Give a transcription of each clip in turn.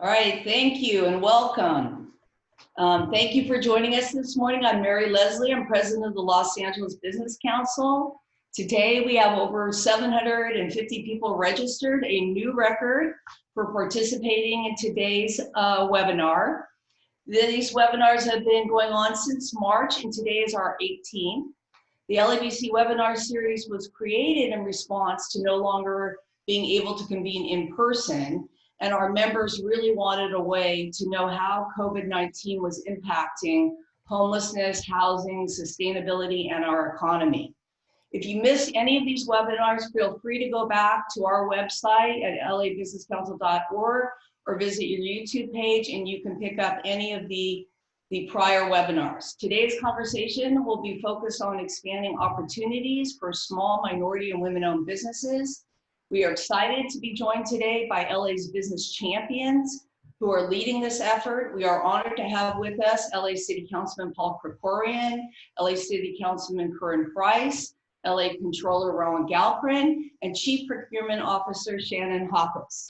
All right, thank you and welcome. Thank you for joining us this morning. I'm Mary Leslie. I'm president of the Los Angeles Business Council. Today we have over 750 people registered, a new record for participating in today's webinar. These webinars have been going on since March, and today is our 18th. The LABC webinar series was created in response to no longer being able to convene in person, and our members really wanted a way to know how COVID-19 was impacting homelessness, housing, sustainability, and our economy. If you missed any of these webinars, feel free to go back to our website at labusinesscouncil.org or visit your YouTube page, and you can pick up any of the prior webinars. Today's conversation will be focused on expanding opportunities for small, minority, and women-owned businesses. We are excited to be joined today by LA's business champions who are leading this effort. We are honored to have with us LA City Councilman Paul Procurement, LA City Councilman Curran Price, LA Controller Rowan Galprin, and Chief Procurement Officer Shannon Hoppus.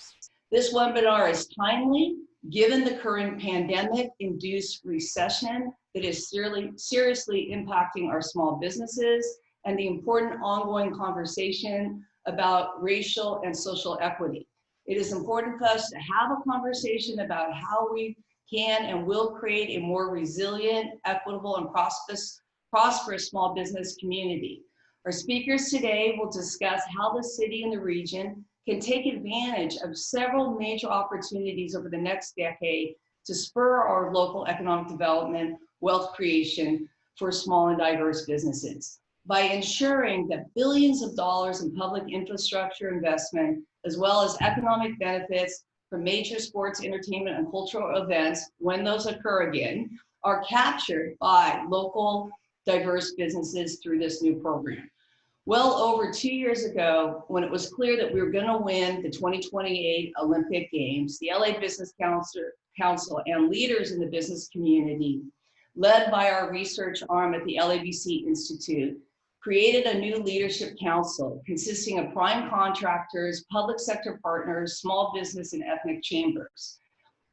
This webinar is timely given the current pandemic-induced recession that is seriously impacting our small businesses and the important ongoing conversation about racial and social equity. It is important for us to have a conversation about how we can and will create a more resilient, equitable, and prosperous small business community. Our speakers today will discuss how the city and the region can take advantage of several major opportunities over the next decade to spur our local economic development, wealth creation for small and diverse businesses. By ensuring that billions of dollars in public infrastructure investment, as well as economic benefits from major sports, entertainment, and cultural events, when those occur again, are captured by local diverse businesses through this new program. Well over 2 years ago, when it was clear that we were going to win the 2028 Olympic Games, the LA Business Council and leaders in the business community, led by our research arm at the LABC Institute, created a new leadership council consisting of prime contractors, public sector partners, small business, and ethnic chambers.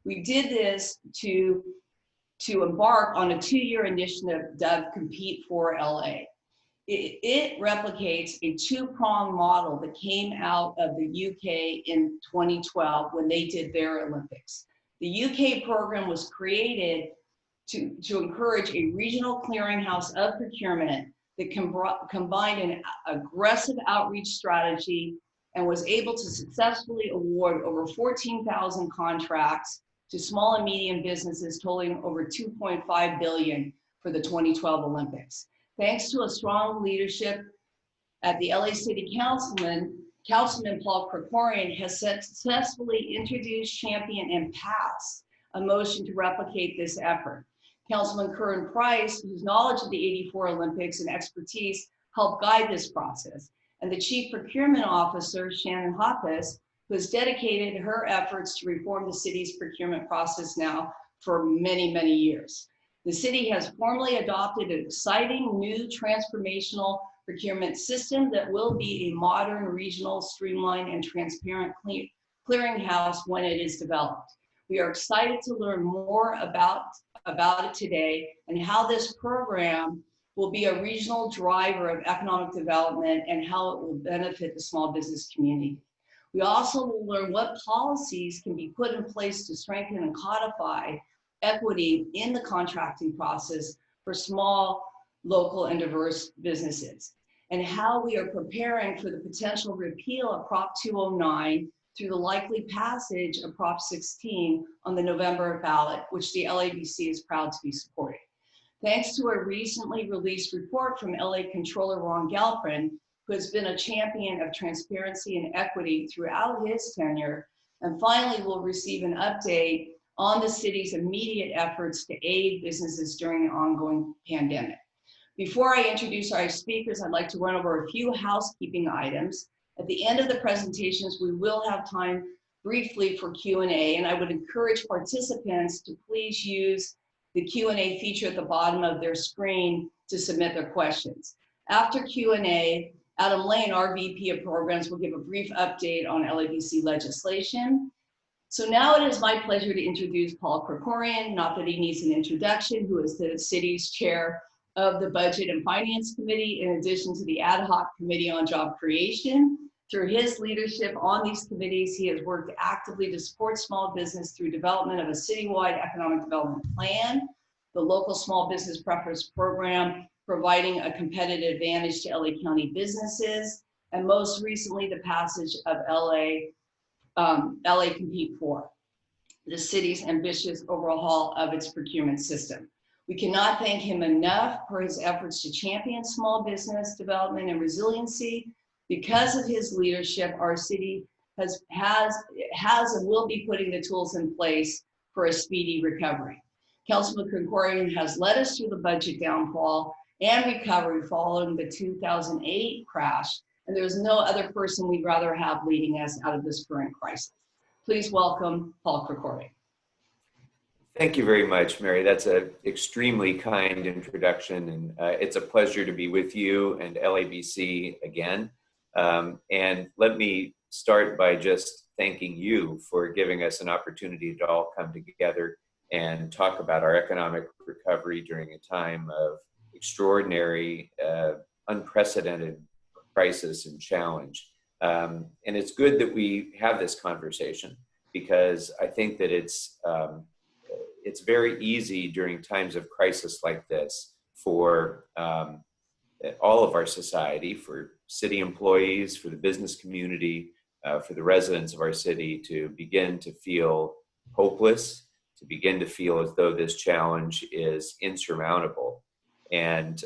We did this to embark on a 2-year initiative dubbed Compete for LA. It replicates a two-pronged model that came out of the UK in 2012 when they did their Olympics. The UK program was created to encourage a regional clearinghouse of procurement that combined an aggressive outreach strategy and was able to successfully award over 14,000 contracts to small and medium businesses totaling over $2.5 billion for the 2012 Olympics. Thanks to a strong leadership at the LA City Councilman Paul Procurement has successfully introduced, championed, and passed a motion to replicate this effort. Councilman Curran Price, whose knowledge of the '84 Olympics and expertise helped guide this process, and the Chief Procurement Officer, Shannon Hoppus, who has dedicated her efforts to reform the city's procurement process now for many, many years. The city has formally adopted an exciting new transformational procurement system that will be a modern, regional, streamlined, and transparent clearinghouse when it is developed. We are excited to learn more about it today and how this program will be a regional driver of economic development and how it will benefit the small business community. We also will learn what policies can be put in place to strengthen and codify equity in the contracting process for small, local, and diverse businesses, and how we are preparing for the potential repeal of Prop 209 through the likely passage of Prop 16 on the November ballot, which the LABC is proud to be supporting. Thanks to a recently released report from LA Controller Rowan Galprin, who has been a champion of transparency and equity throughout his tenure, and finally will receive an update on the city's immediate efforts to aid businesses during the ongoing pandemic. Before I introduce our speakers, I'd like to run over a few housekeeping items. At the end of the presentations, we will have time briefly for Q&A, and I would encourage participants to please use the Q&A feature at the bottom of their screen to submit their questions. After Q&A, Adam Lane, our VP of Programs, will give a brief update on LABC legislation. So now it is my pleasure to introduce Paul Krikorian, not that he needs an introduction, who is the city's chair of the Budget and Finance Committee, in addition to the Ad Hoc Committee on Job Creation. Through his leadership on these committees, he has worked actively to support small business through development of a citywide economic development plan, the local small business preference program, providing a competitive advantage to LA County businesses, and most recently, the passage of LA Compete For, the city's ambitious overhaul of its procurement system. We cannot thank him enough for his efforts to champion small business development and resiliency. Because of his leadership, our city has and will be putting the tools in place for a speedy recovery. Councilman Krikorian has led us through the budget downfall and recovery following the 2008 crash, and there's no other person we'd rather have leading us out of this current crisis. Please welcome Paul Krikorian. Thank you very much, Mary. That's an extremely kind introduction, and it's a pleasure to be with you and LABC again. And let me start by just thanking you for giving us an opportunity to all come together and talk about our economic recovery during a time of extraordinary, unprecedented crisis and challenge. And it's good that we have this conversation, because I think that it's very easy during times of crisis like this for all of our society, for city employees, for the business community, for the residents of our city to begin to feel hopeless, to begin to feel as though this challenge is insurmountable. And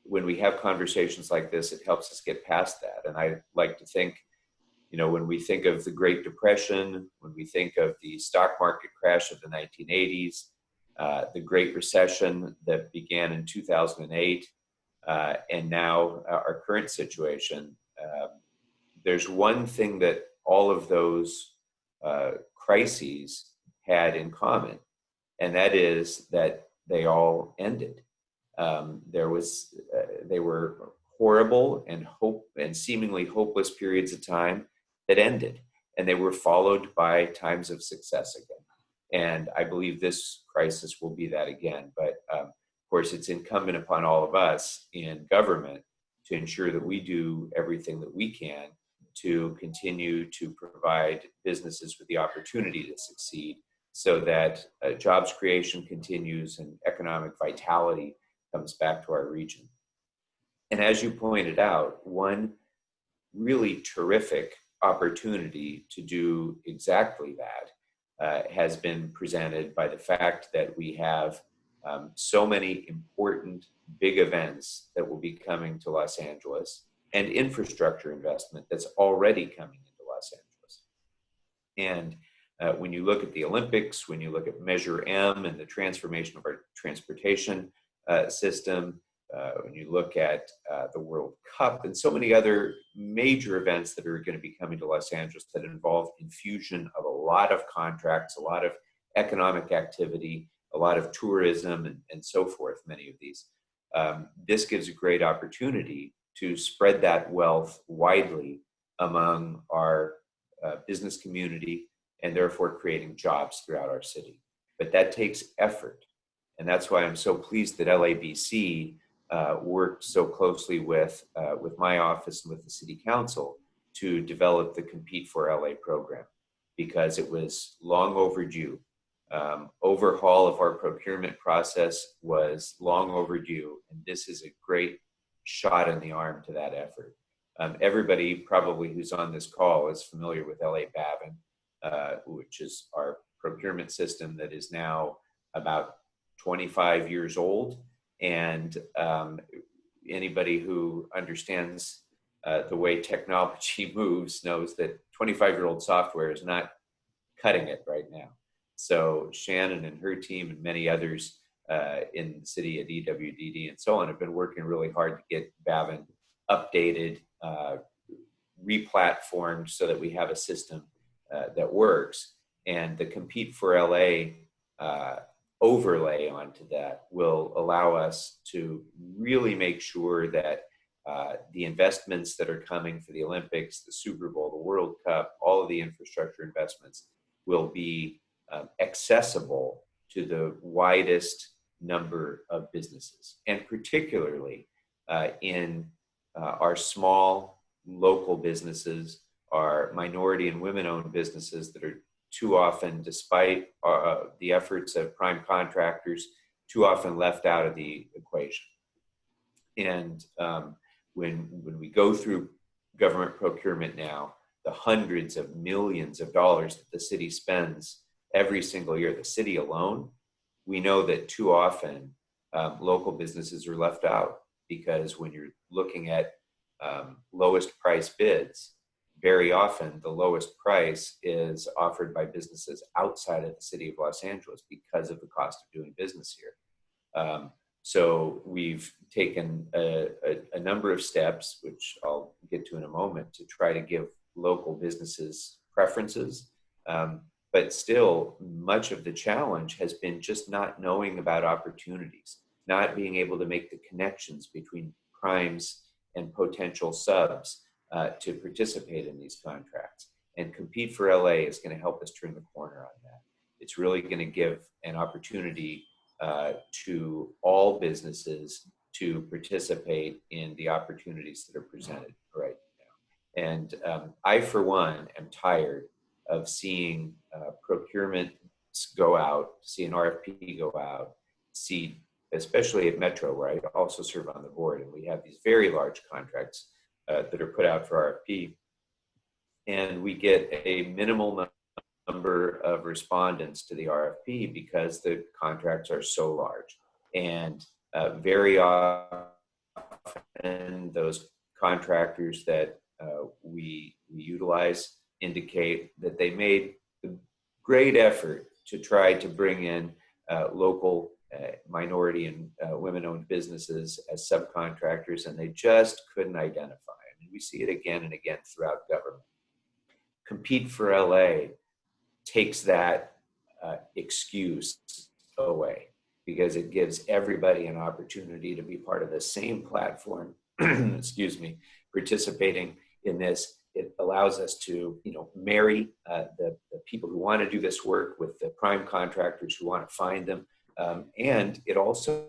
when we have conversations like this, it helps us get past that. And I like to think, when we think of the Great Depression, when we think of the stock market crash of the 1980s, the Great Recession that began in 2008, and now our current situation, there's one thing that all of those crises had in common, and that is that they all ended. They were horrible and seemingly hopeless periods of time that ended, and they were followed by times of success again. And I believe this crisis will be that again. But of course, it's incumbent upon all of us in government to ensure that we do everything that we can to continue to provide businesses with the opportunity to succeed, so that jobs creation continues and economic vitality comes back to our region. And as you pointed out, one really terrific opportunity to do exactly that has been presented by the fact that we have so many important big events that will be coming to Los Angeles, and infrastructure investment that's already coming into Los Angeles. And when you look at the Olympics, when you look at Measure M and the transformation of our transportation system, when you look at the World Cup and so many other major events that are going to be coming to Los Angeles that involve infusion of a lot of contracts, a lot of economic activity, a lot of tourism, and so forth, many of these. This gives a great opportunity to spread that wealth widely among our business community, and therefore creating jobs throughout our city. But that takes effort. And that's why I'm so pleased that LABC worked so closely with my office and with the City Council to develop the Compete for LA program, because it was long overdue. Overhaul of our procurement process was long overdue, and this is a great shot in the arm to that effort. Everybody probably who's on this call is familiar with LA Bavin, which is our procurement system that is now about 25 years old. And anybody who understands the way technology moves knows that 25-year-old software is not cutting it right now. So Shannon and her team and many others in the city at EWDD and so on have been working really hard to get Bavin updated, replatformed, so that we have a system that works. And the Compete for LA overlay onto that will allow us to really make sure that the investments that are coming for the Olympics, the Super Bowl, the World Cup, all of the infrastructure investments will be accessible to the widest number of businesses, and particularly in our small local businesses, our minority and women-owned businesses that are too often, despite the efforts of prime contractors, too often left out of the equation. And when we go through government procurement now, the hundreds of millions of dollars that the city spends every single year, the city alone, we know that too often local businesses are left out, because when you're looking at lowest price bids, very often the lowest price is offered by businesses outside of the city of Los Angeles because of the cost of doing business here. So we've taken a number of steps, which I'll get to in a moment, to try to give local businesses preferences. But still, much of the challenge has been just not knowing about opportunities, not being able to make the connections between primes and potential subs to participate in these contracts. And Compete for LA is going to help us turn the corner on that. It's really going to give an opportunity to all businesses to participate in the opportunities that are presented right now. And I, for one, am tired of seeing procurement go out, see an RFP go out, see, especially at Metro, where I also serve on the board, and we have these very large contracts that are put out for RFP, and we get a minimal number of respondents to the RFP because the contracts are so large. And very often those contractors that we utilize indicate that they made a great effort to try to bring in local minority and women-owned businesses as subcontractors, and they just couldn't identify. I mean, we see it again and again throughout government. Compete for LA takes that excuse away, because it gives everybody an opportunity to be part of the same platform, excuse me, participating in this. It allows us to, marry the people who want to do this work with the prime contractors who want to find them. And it also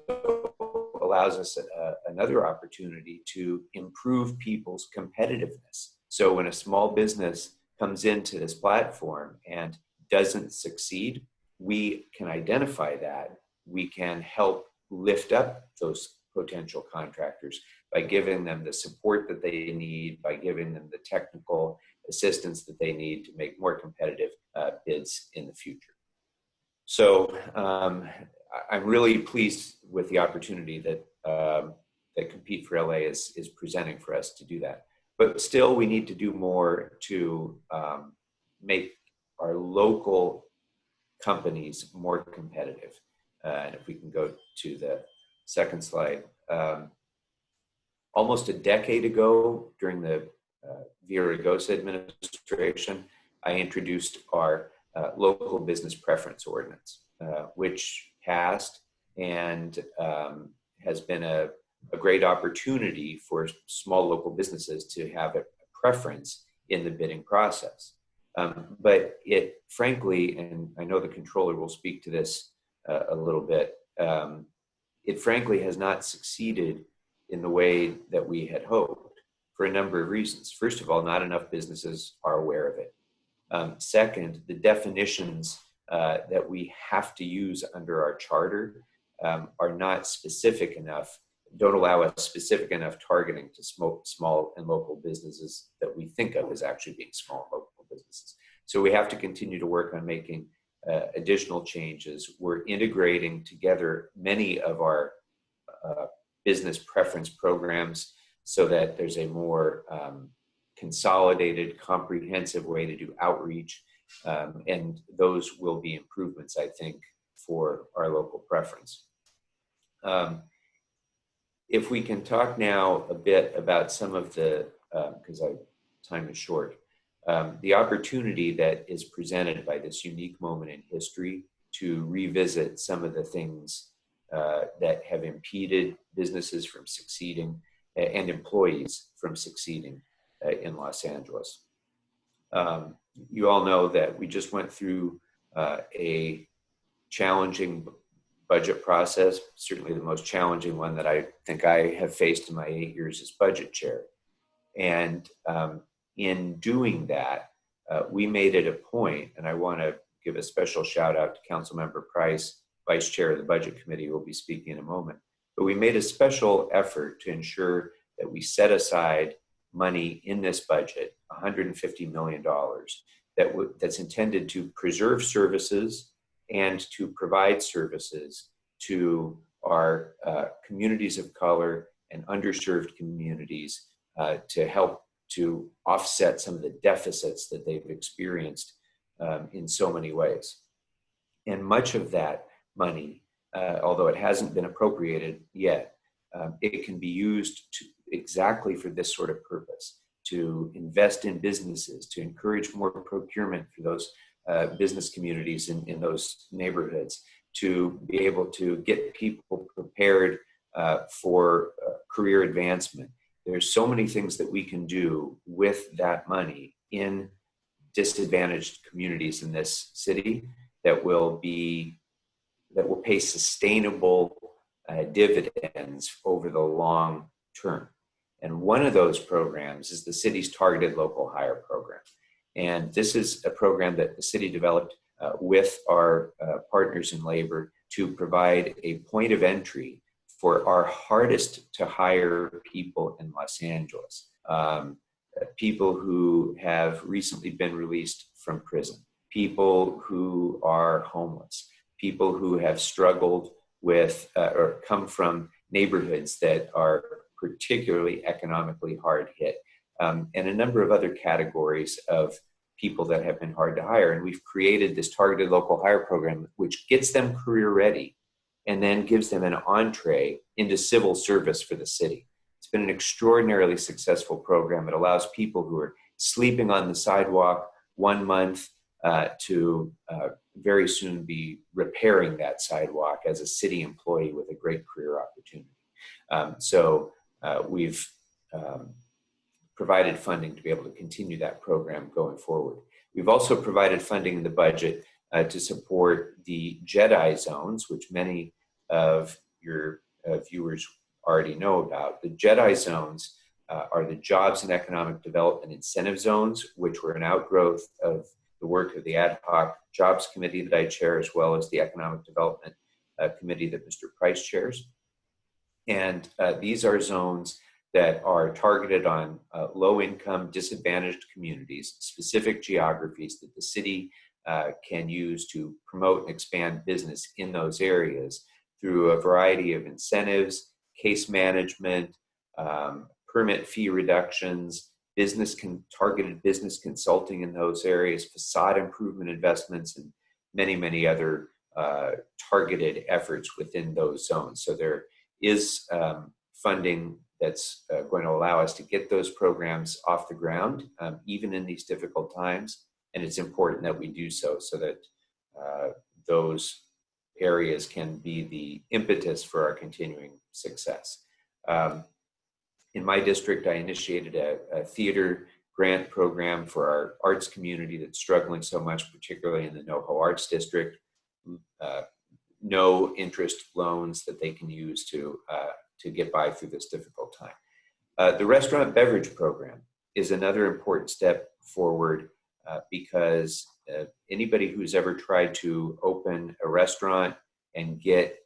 allows us another opportunity to improve people's competitiveness. So when a small business comes into this platform and doesn't succeed, we can identify that. We can help lift up those potential contractors by giving them the support that they need, by giving them the technical assistance that they need to make more competitive bids in the future. So I'm really pleased with the opportunity that that Compete for LA is presenting for us to do that. But still, we need to do more to make our local companies more competitive. And if we can go to the second slide. Almost a decade ago, during the Villaraigosa administration, I introduced our local business preference ordinance, which passed and has been a great opportunity for small local businesses to have a preference in the bidding process. But it, frankly, and I know the controller will speak to this a little bit, it frankly has not succeeded in the way that we had hoped for a number of reasons. First of all, not enough businesses are aware of it. Second, the definitions that we have to use under our charter are not specific enough, don't allow us specific enough targeting to small and local businesses that we think of as actually being small and local businesses. So we have to continue to work on making additional changes. We're integrating together many of our business preference programs so that there's a more consolidated, comprehensive way to do outreach. And those will be improvements, I think, for our local preference. If we can talk now a bit about some of the, because time is short, the opportunity that is presented by this unique moment in history to revisit some of the things that have impeded businesses from succeeding and employees from succeeding in Los Angeles. you all know that we just went through a challenging budget process, certainly the most challenging one that I think I have faced in my 8 years as budget chair. And in doing that, we made it a point, and I want to give a special shout out to Councilmember Price, Vice Chair of the Budget Committee, who will be speaking in a moment. But we made a special effort to ensure that we set aside money in this budget, $150 million, that's intended to preserve services and to provide services to our communities of color and underserved communities to help to offset some of the deficits that they've experienced in so many ways. And much of that money, although it hasn't been appropriated yet, it can be used exactly for this sort of purpose, to invest in businesses, to encourage more procurement for those business communities in those neighborhoods, to be able to get people prepared for career advancement. There's so many things that we can do with that money in disadvantaged communities in this city that will pay sustainable dividends over the long term. And one of those programs is the city's Targeted Local Hire program. And this is a program that the city developed with our partners in labor to provide a point of entry for our hardest to hire people in Los Angeles. People who have recently been released from prison, people who are homeless, people who have struggled with or come from neighborhoods that are particularly economically hard hit, and a number of other categories of people that have been hard to hire. And we've created this Targeted Local Hire program, which gets them career ready and then gives them an entree into civil service for the city. It's been an extraordinarily successful program. It allows people who are sleeping on the sidewalk 1 month to very soon be repairing that sidewalk as a city employee with a great career opportunity. So we've provided funding to be able to continue that program going forward. We've also provided funding in the budget to support the Jedi Zones, which many of your viewers already know about. The Jedi Zones are the Jobs and Economic Development Incentive Zones, which were an outgrowth of the work of the Ad Hoc Jobs Committee that I chair, as well as the Economic Development Committee that Mr. Price chairs. And these are zones that are targeted on low-income, disadvantaged communities, specific geographies that the city can use to promote and expand business in those areas through a variety of incentives, case management, permit fee reductions, targeted business consulting in those areas, facade improvement investments, and many, many other targeted efforts within those zones. So there is funding that's going to allow us to get those programs off the ground, even in these difficult times. And it's important that we do so that those areas can be the impetus for our continuing success. In my district, I initiated a theater grant program for our arts community that's struggling so much, particularly in the NoHo Arts District. No interest loans that they can use to get by through this difficult time. The restaurant beverage program is another important step forward because anybody who's ever tried to open a restaurant and get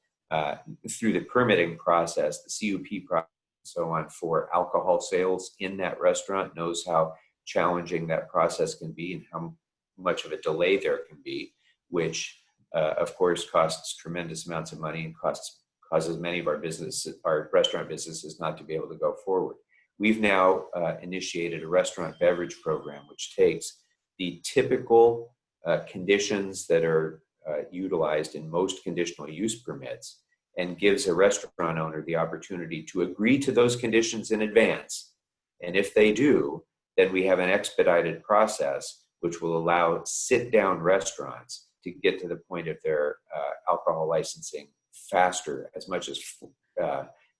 through the permitting process, the CUP process, and so on, for alcohol sales in that restaurant knows how challenging that process can be and how much of a delay there can be, which of course costs tremendous amounts of money and causes many of our restaurant businesses not to be able to go forward. We've now initiated a restaurant beverage program, which takes the typical conditions that are utilized in most conditional use permits and gives a restaurant owner the opportunity to agree to those conditions in advance. And if they do, then we have an expedited process which will allow sit-down restaurants to get to the point of their alcohol licensing faster, as much as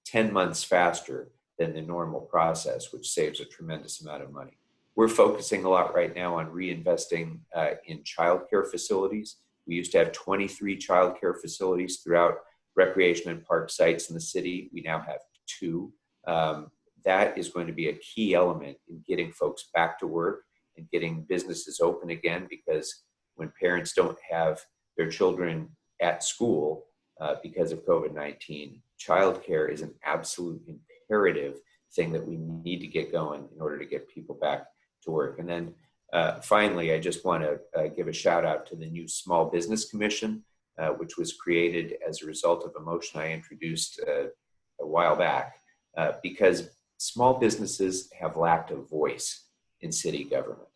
10 months faster than the normal process, which saves a tremendous amount of money. we're focusing a lot right now on reinvesting in childcare facilities. We used to have 23 childcare facilities throughout recreation and park sites in the city. We now have 2. That is going to be a key element in getting folks back to work and getting businesses open again, because when parents don't have their children at school because of COVID-19, childcare is an absolute imperative thing that we need to get going in order to get people back to work. And then finally, I just want to give a shout out to the new Small Business Commission, which was created as a result of a motion I introduced a while back, because small businesses have lacked a voice in city government.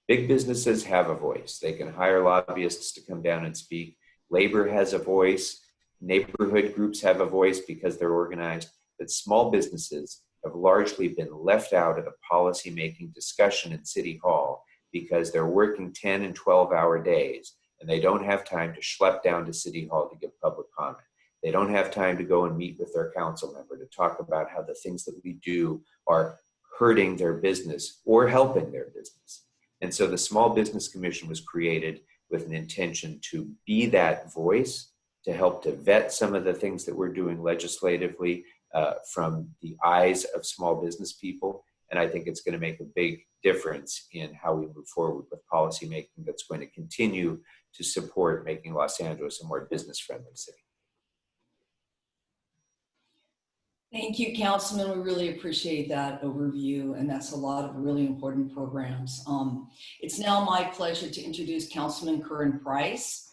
Big businesses have a voice. They can hire lobbyists to come down and speak. Labor has a voice. Neighborhood groups have a voice because they're organized. But small businesses have largely been left out of the policymaking discussion in City Hall because they're working 10 and 12-hour days, and they don't have time to schlep down to City Hall to give public comment. They don't have time to go and meet with their council member to talk about how the things that we do are hurting their business or helping their business. And so the Small Business Commission was created with an intention to be that voice, to help to vet some of the things that we're doing legislatively from the eyes of small business people. And I think it's going to make a big difference in how we move forward with policy making that's going to continue to support making Los Angeles a more business-friendly city. Thank you, Councilman. We really appreciate that overview, and that's a lot of really important programs. It's now my pleasure to introduce Councilman Curran Price.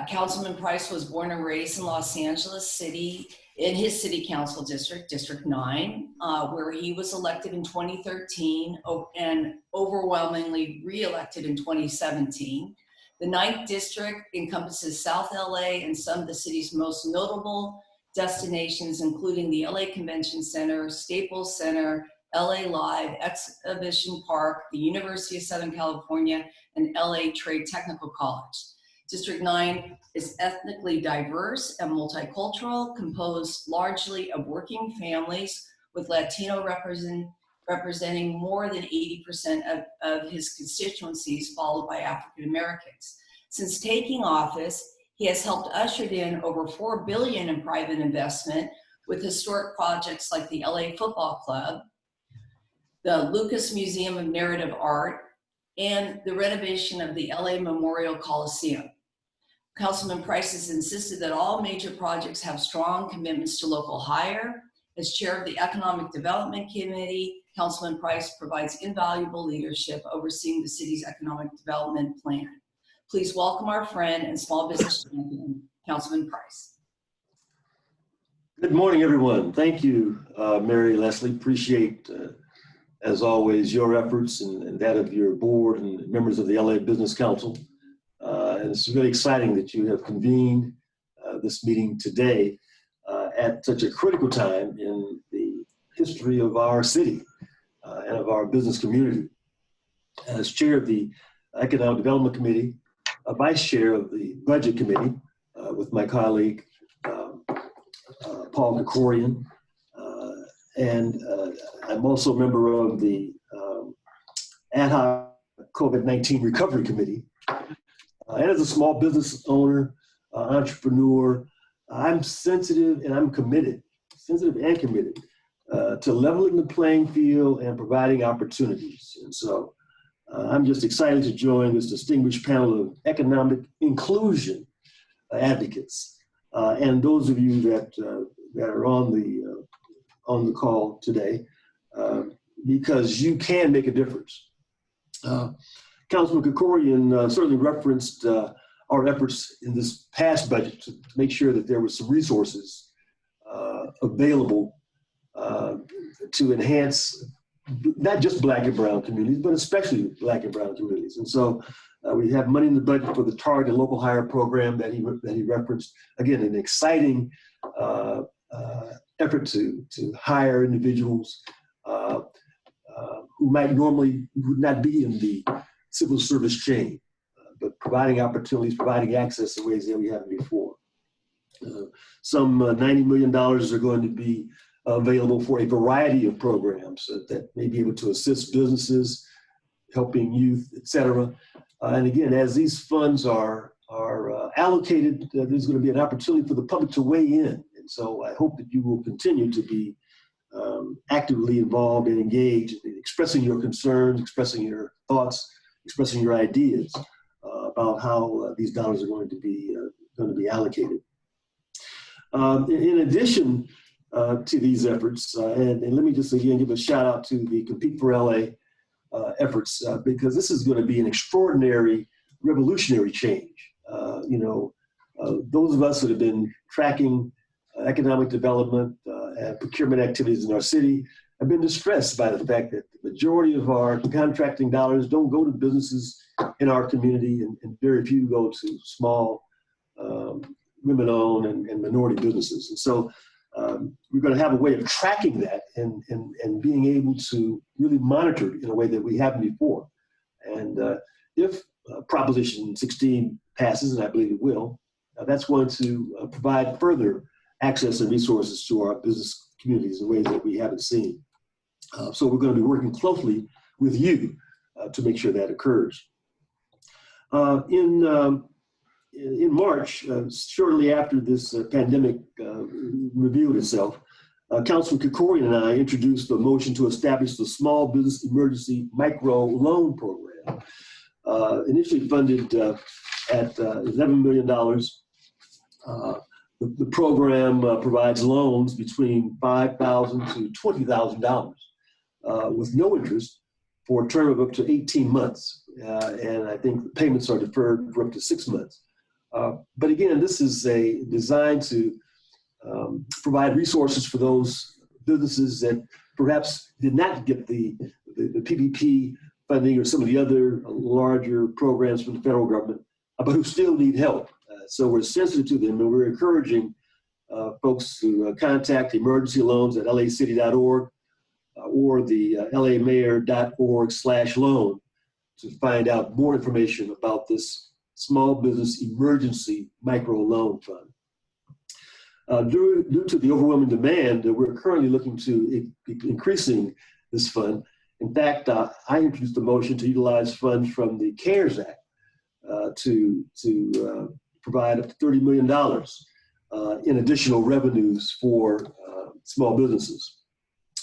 Councilman Price was born and raised in Los Angeles City, in his city council district, District 9, where he was elected in 2013 and overwhelmingly re-elected in 2017. The 9th district encompasses South LA and some of the city's most notable destinations, including the LA Convention Center, Staples Center, LA Live, Exhibition Park, the University of Southern California, and LA Trade Technical College. District 9 is ethnically diverse and multicultural, composed largely of working families, with Latino representing more than 80% of his constituencies, followed by African Americans. Since taking office, he has helped usher in over $4 billion in private investment with historic projects like the LA Football Club, the Lucas Museum of Narrative Art, and the renovation of the LA Memorial Coliseum. Councilman Price has insisted that all major projects have strong commitments to local hire. As chair of the Economic Development Committee, Councilman Price provides invaluable leadership overseeing the city's economic development plan. Please welcome our friend and small business champion, Councilman Price. Good morning, everyone. Thank you, Mary Leslie. Appreciate, as always, your efforts and that of your board and members of the LA Business Council. And it's really exciting that you have convened this meeting today at such a critical time in the history of our city and of our business community. As chair of the Economic Development Committee, vice chair of the Budget Committee with my colleague, Paul Krikorian, and I'm also a member of the ad hoc COVID-19 Recovery Committee. And as a small business owner, entrepreneur, I'm sensitive and committed to leveling the playing field and providing opportunities. And so I'm just excited to join this distinguished panel of economic inclusion advocates. And those of you that are on the call today, because you can make a difference. Councilman Krikorian certainly referenced our efforts in this past budget to make sure that there were some resources available to enhance not just Black and brown communities, but especially Black and brown communities. And so we have money in the budget for the targeted local hire program that he referenced. Again, an exciting effort to hire individuals who might normally would not be in the civil service chain, but providing opportunities, providing access in ways that we haven't before. Some $90 million are going to be available for a variety of programs that may be able to assist businesses, helping youth, et cetera. And again, as these funds are allocated, there's going to be an opportunity for the public to weigh in. And so I hope that you will continue to be actively involved and engaged, expressing your concerns, expressing your thoughts, expressing your ideas about how these dollars are going to be allocated. In addition to these efforts, and let me just again give a shout out to the Compete for LA efforts, because this is going to be an extraordinary, revolutionary change. Those of us that have been tracking economic development and procurement activities in our city have been distressed by the fact that the majority of our contracting dollars don't go to businesses in our community, and very few go to small women-owned and minority businesses. And so we're going to have a way of tracking that and being able to really monitor it in a way that we haven't before. And if Proposition 16 passes, and I believe it will, that's going to provide further access and resources to our business communities in ways that we haven't seen. So we're going to be working closely with you to make sure that occurs. In March, shortly after this pandemic revealed itself, Councilman Krikorian and I introduced a motion to establish the Small Business Emergency Micro Loan Program, initially funded at $11 million. The program provides loans between $5,000 to $20,000 with no interest for a term of up to 18 months. And I think the payments are deferred for up to 6 months. But again, this is designed to provide resources for those businesses that perhaps did not get the PPP funding or some of the other larger programs from the federal government, but who still need help. So we're sensitive to them, and we're encouraging folks to contact emergency loans at lacity.org or the lamayor.org/loan to find out more information about this Small Business Emergency Micro Loan Fund. Due to the overwhelming demand, we're currently looking to increasing this fund. In fact, I introduced a motion to utilize funds from the CARES Act to provide up to $30 million in additional revenues for small businesses.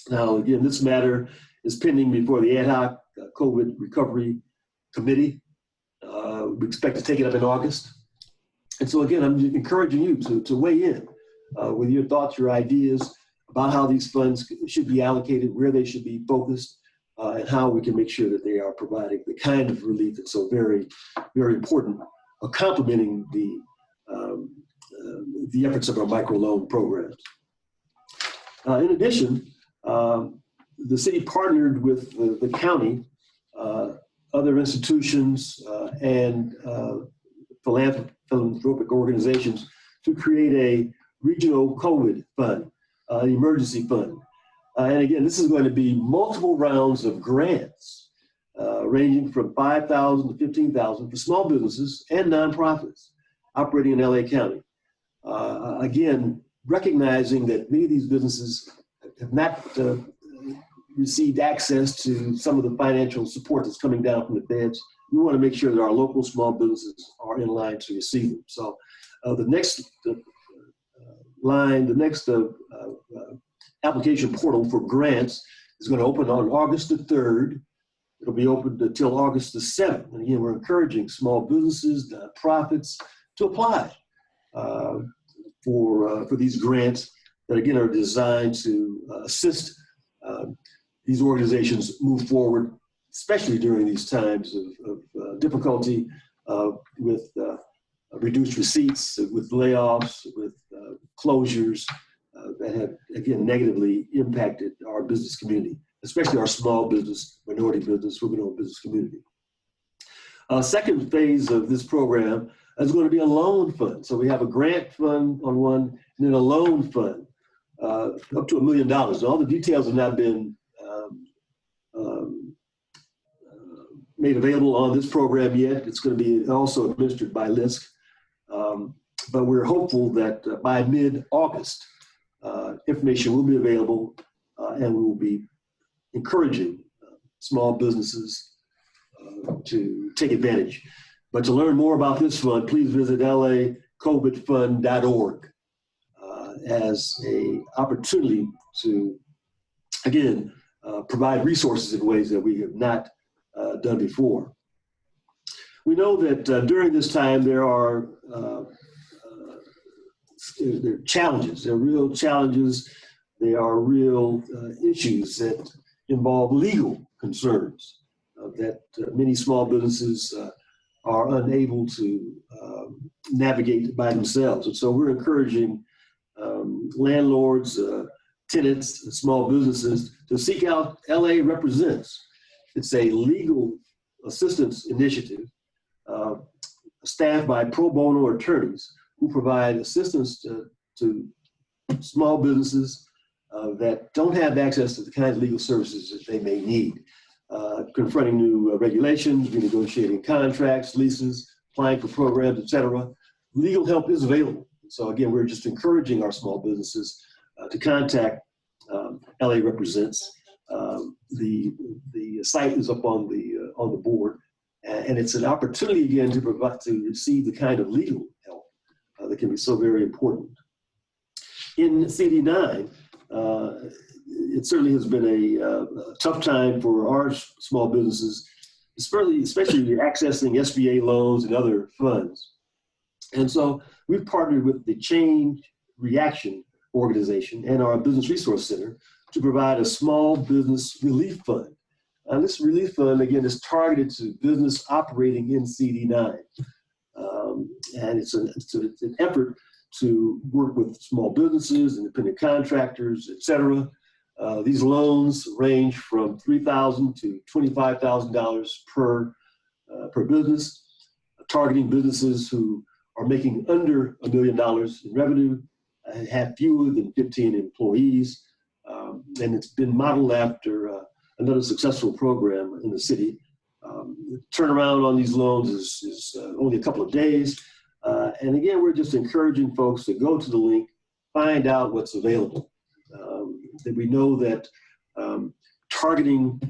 Now, again, this matter is pending before the ad hoc COVID recovery committee. We expect to take it up in August. And so again, I'm encouraging you to weigh in with your thoughts, your ideas about how these funds should be allocated, where they should be focused, and how we can make sure that they are providing the kind of relief that's so very, very important, complementing the efforts of our microloan programs. In addition, the city partnered with the county, other institutions, and philanthropic organizations to create a regional COVID fund, an emergency fund. And again, this is going to be multiple rounds of grants, ranging from $5,000 to $15,000 for small businesses and nonprofits operating in LA County. Again, recognizing that many of these businesses have not received access to some of the financial support that's coming down from the feds. We want to make sure that our local small businesses are in line to receive them. So the next application portal for grants is going to open on August the 3rd. It'll be open until August the 7th. And again, we're encouraging small businesses, nonprofits to apply for these grants that again are designed to assist these organizations move forward, especially during these times of difficulty with reduced receipts, with layoffs, with closures that have, again, negatively impacted our business community, especially our small business, minority business, women-owned business community. Second phase of this program is going to be a loan fund. So we have a grant fund on one, and then a loan fund up to $1 million. All the details have not been made available on this program yet. It's going to be also administered by LISC. But we're hopeful that by mid-August, information will be available, and we will be encouraging small businesses to take advantage. But to learn more about this fund, please visit lacovidfund.org as an opportunity to, again, provide resources in ways that we have not done before. We know that during this time there are challenges. There are real challenges. There are real issues that involve legal concerns that many small businesses are unable to navigate by themselves. And so we're encouraging landlords, tenants, and small businesses to seek out LA Represents. It's a legal assistance initiative staffed by pro bono attorneys who provide assistance to small businesses that don't have access to the kinds of legal services that they may need. Confronting new regulations, renegotiating contracts, leases, applying for programs, etc. Legal help is available. So again, we're just encouraging our small businesses to contact LA Represents. The site is up on the board, and it's an opportunity again to receive the kind of legal help that can be so very important. In CD9, it certainly has been a tough time for our small businesses, especially accessing SBA loans and other funds. And so we've partnered with the Chain Reaction Organization and our Business Resource Center to provide a small business relief fund. This relief fund, again, is targeted to business operating in CD9. And it's an effort to work with small businesses, independent contractors, et cetera. These loans range from $3,000 to $25,000 per business, targeting businesses who are making under $1 million in revenue, have fewer than 15 employees, and it's been modeled after another successful program in the city. The turnaround on these loans is only a couple of days. And again, we're just encouraging folks to go to the link, find out what's available. That we know that targeting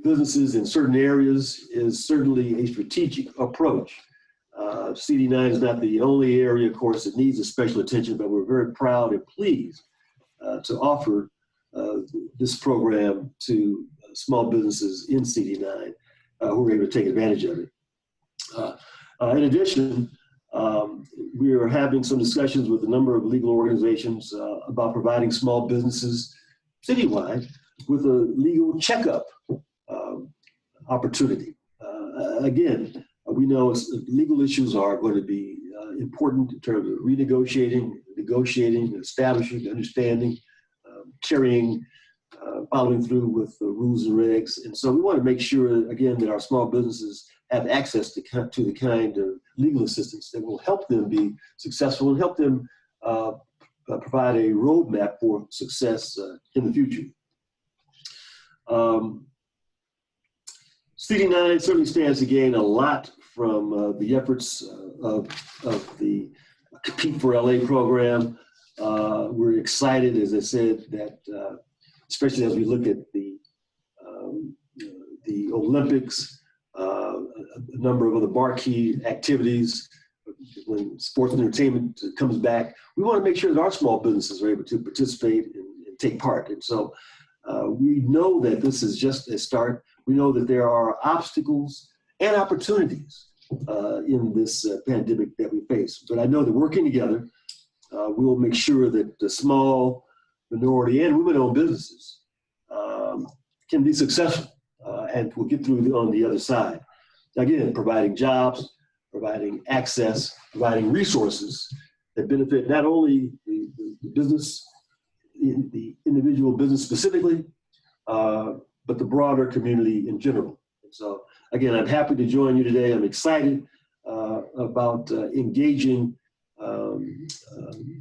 businesses in certain areas is certainly a strategic approach. CD9 is not the only area, of course, that needs a special attention, but we're very proud and pleased to offer this program to small businesses in CD9 who are able to take advantage of it. In addition, we are having some discussions with a number of legal organizations about providing small businesses citywide with a legal checkup opportunity. Again, we know legal issues are going to be important in terms of renegotiating, negotiating, establishing, understanding, carrying, following through with the rules and regs. And so we want to make sure, again, that our small businesses have access to the kind of legal assistance that will help them be successful and help them provide a roadmap for success in the future. CD9 certainly stands to gain a lot from the efforts of the Compete for LA program. We're excited, as I said, that especially as we look at the Olympics, a number of other marquee activities, when sports and entertainment comes back, we want to make sure that our small businesses are able to participate and take part. And so we know that this is just a start. We know that there are obstacles and opportunities in this pandemic that we face. But I know that working together, we will make sure that the small, minority, and women-owned businesses can be successful and will get through on the other side. Again, providing jobs, providing access, providing resources that benefit not only the business, the individual business specifically, but the broader community in general. So again, I'm happy to join you today. I'm excited about engaging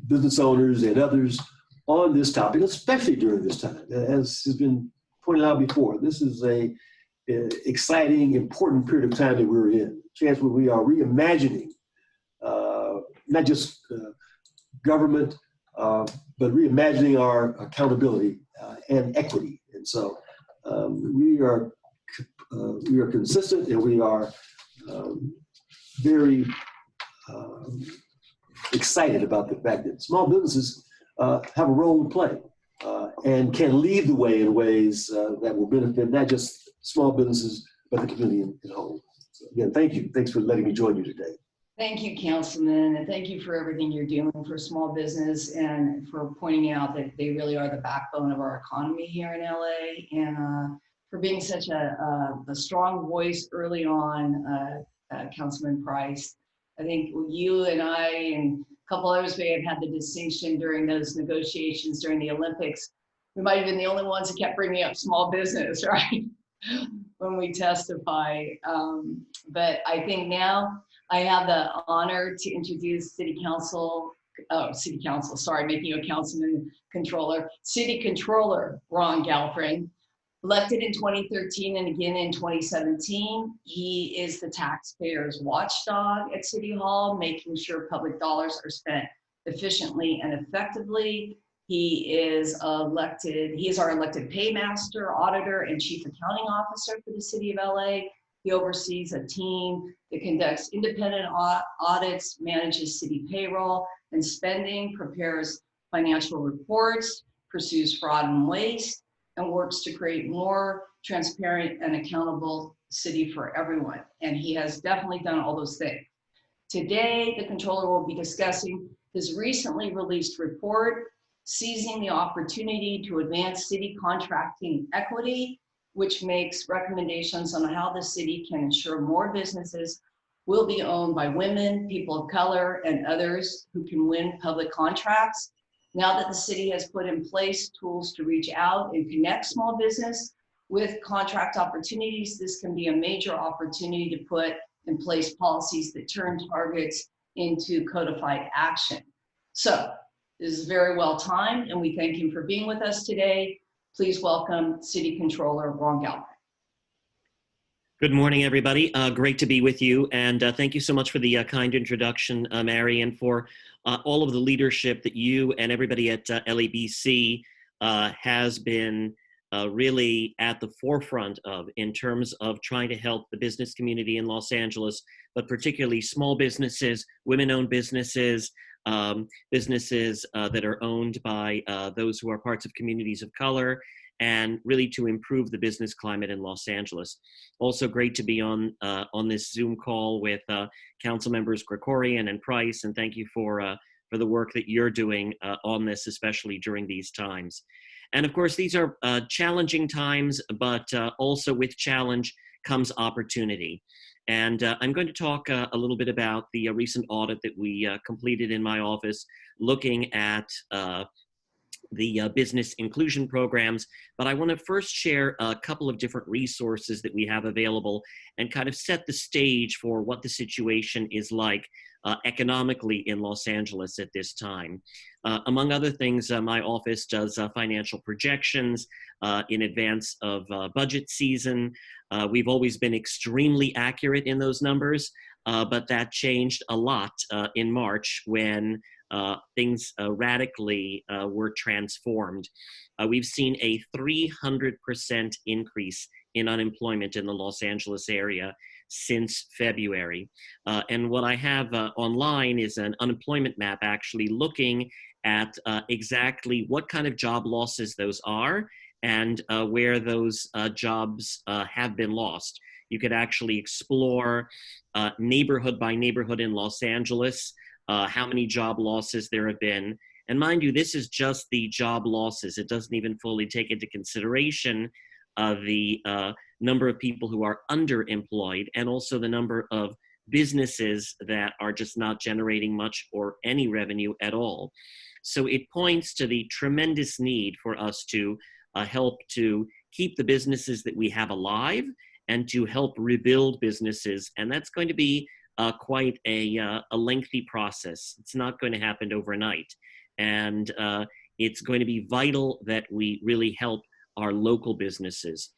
business owners and others on this topic, especially during this time. As has been pointed out before, this is a exciting, important period of time that we're in. A chance where we are reimagining not just government, but reimagining our accountability and equity. And so we are consistent, and we are very excited about the fact that small businesses have a role to play and can lead the way in ways that will benefit not just small businesses, but the community in whole. So again, thank you. Thanks for letting me join you today. Thank you, Councilman, and thank you for everything you're doing for small business and for pointing out that they really are the backbone of our economy here in LA, and for being such a strong voice early on, Councilman Price. I think you and I and a couple others may have had the distinction during those negotiations during the Olympics. We might have been the only ones that kept bringing up small business, right? When we testify. But I think now I have the honor to introduce City Councilor, making you a Councilman Controller, City Controller Ron Galfrin. Elected in 2013 and again in 2017, he is the taxpayer's watchdog at City Hall, making sure public dollars are spent efficiently and effectively. He is our elected paymaster, auditor, and chief accounting officer for the city of LA. He oversees a team that conducts independent audits, manages city payroll and spending, prepares financial reports, pursues fraud and waste, and works to create more transparent and accountable city for everyone. And he has definitely done all those things. Today, the controller will be discussing his recently released report, Seizing the Opportunity to Advance City Contracting Equity, which makes recommendations on how the city can ensure more businesses will be owned by women, people of color, and others who can win public contracts. Now that the city has put in place tools to reach out and connect small business with contract opportunities, this can be a major opportunity to put in place policies that turn targets into codified action. So this is very well timed, and we thank him for being with us today. Please welcome City Controller Ron Galfrin. Good morning, everybody. Great to be with you. And thank you so much for the kind introduction, Mary, and for all of the leadership that you and everybody at LABC has been really at the forefront of in terms of trying to help the business community in Los Angeles, but particularly small businesses, women-owned businesses, businesses that are owned by those who are parts of communities of color, and really to improve the business climate in Los Angeles. Also great to be on this Zoom call with Council Members Gregorian and Price, and thank you for the work that you're doing on this, especially during these times. And of course, these are challenging times, but also with challenge comes opportunity. And I'm going to talk a little bit about the recent audit that we completed in my office, looking at the business inclusion programs, but I want to first share a couple of different resources that we have available and kind of set the stage for what the situation is like economically in Los Angeles at this time. Among other things, my office does financial projections in advance of budget season. We've always been extremely accurate in those numbers, but that changed a lot in March when things radically were transformed. We've seen a 300% increase in unemployment in the Los Angeles area since February. And what I have online is an unemployment map actually looking at exactly what kind of job losses those are and where those jobs have been lost. You could actually explore neighborhood by neighborhood in Los Angeles, how many job losses there have been. And mind you, this is just the job losses. It doesn't even fully take into consideration the number of people who are underemployed and also the number of businesses that are just not generating much or any revenue at all. So it points to the tremendous need for us to help to keep the businesses that we have alive and to help rebuild businesses. And that's going to be quite a lengthy process. It's not going to happen overnight. And it's going to be vital that we really help our local businesses.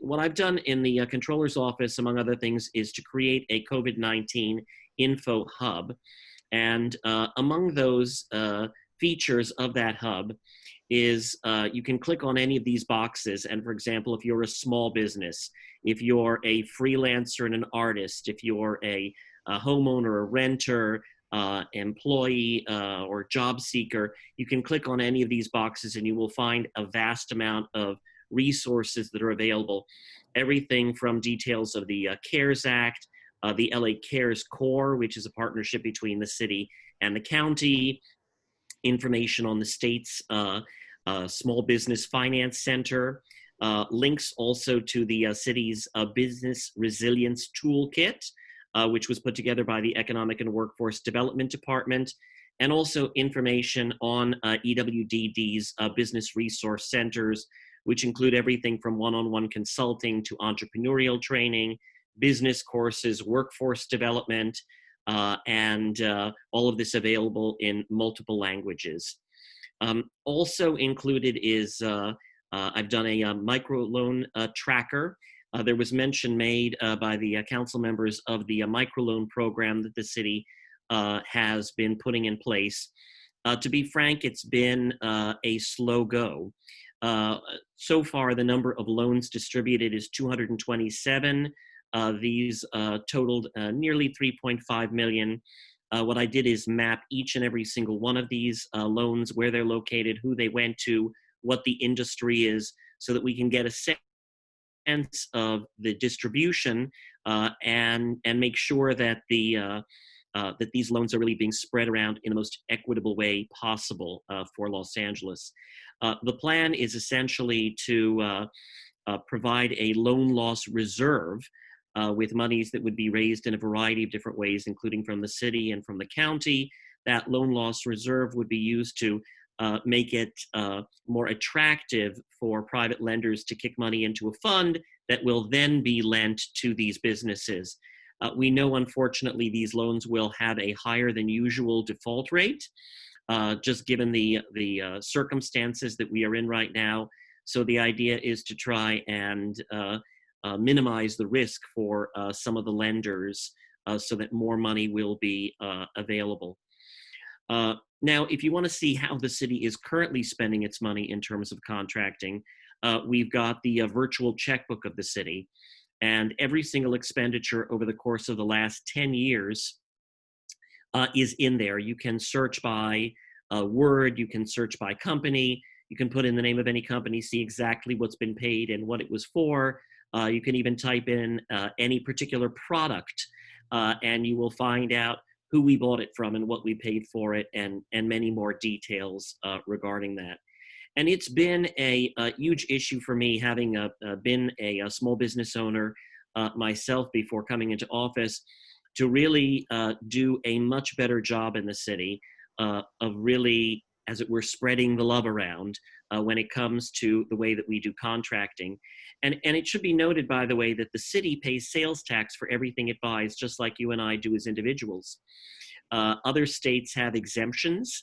What I've done in the controller's office, among other things, is to create a COVID-19 info hub. And among those features of that hub is you can click on any of these boxes. And for example, if you're a small business, if you're a freelancer and an artist, if you're a homeowner, a renter, employee, or job seeker, you can click on any of these boxes and you will find a vast amount of resources that are available. Everything from details of the CARES Act, the LA Cares Corps, which is a partnership between the city and the county, information on the state's Small Business Finance Center, links also to the city's Business Resilience Toolkit, which was put together by the Economic and Workforce Development Department, and also information on EWDD's business resource centers, which include everything from one-on-one consulting to entrepreneurial training, business courses, workforce development, and all of this available in multiple languages. Also included is, I've done a microloan tracker. There was mention made by the council members of the microloan program that the city has been putting in place. To be frank, it's been a slow go. So far, the number of loans distributed is 227. These totaled nearly 3.5 million. What I did is map each and every single one of these loans, where they're located, who they went to, what the industry is, so that we can get a sense of the distribution and make sure that that these loans are really being spread around in the most equitable way possible for Los Angeles. The plan is essentially to provide a loan loss reserve with monies that would be raised in a variety of different ways, including from the city and from the county. That loan loss reserve would be used to make it more attractive for private lenders to kick money into a fund that will then be lent to these businesses. We know, unfortunately, these loans will have a higher than usual default rate, just given the circumstances that we are in right now. So the idea is to try and minimize the risk for some of the lenders so that more money will be available. Now, if you want to see how the city is currently spending its money in terms of contracting, we've got the virtual checkbook of the city. And every single expenditure over the course of the last 10 years is in there. You can search by word, you can search by company, you can put in the name of any company, see exactly what's been paid and what it was for. You can even type in any particular product and you will find out who we bought it from and what we paid for it, and many more details regarding that. And it's been a huge issue for me, having been a small business owner myself before coming into office, to really do a much better job in the city of really, as it were, spreading the love around when it comes to the way that we do contracting. And it should be noted, by the way, that the city pays sales tax for everything it buys, just like you and I do as individuals. Other states have exemptions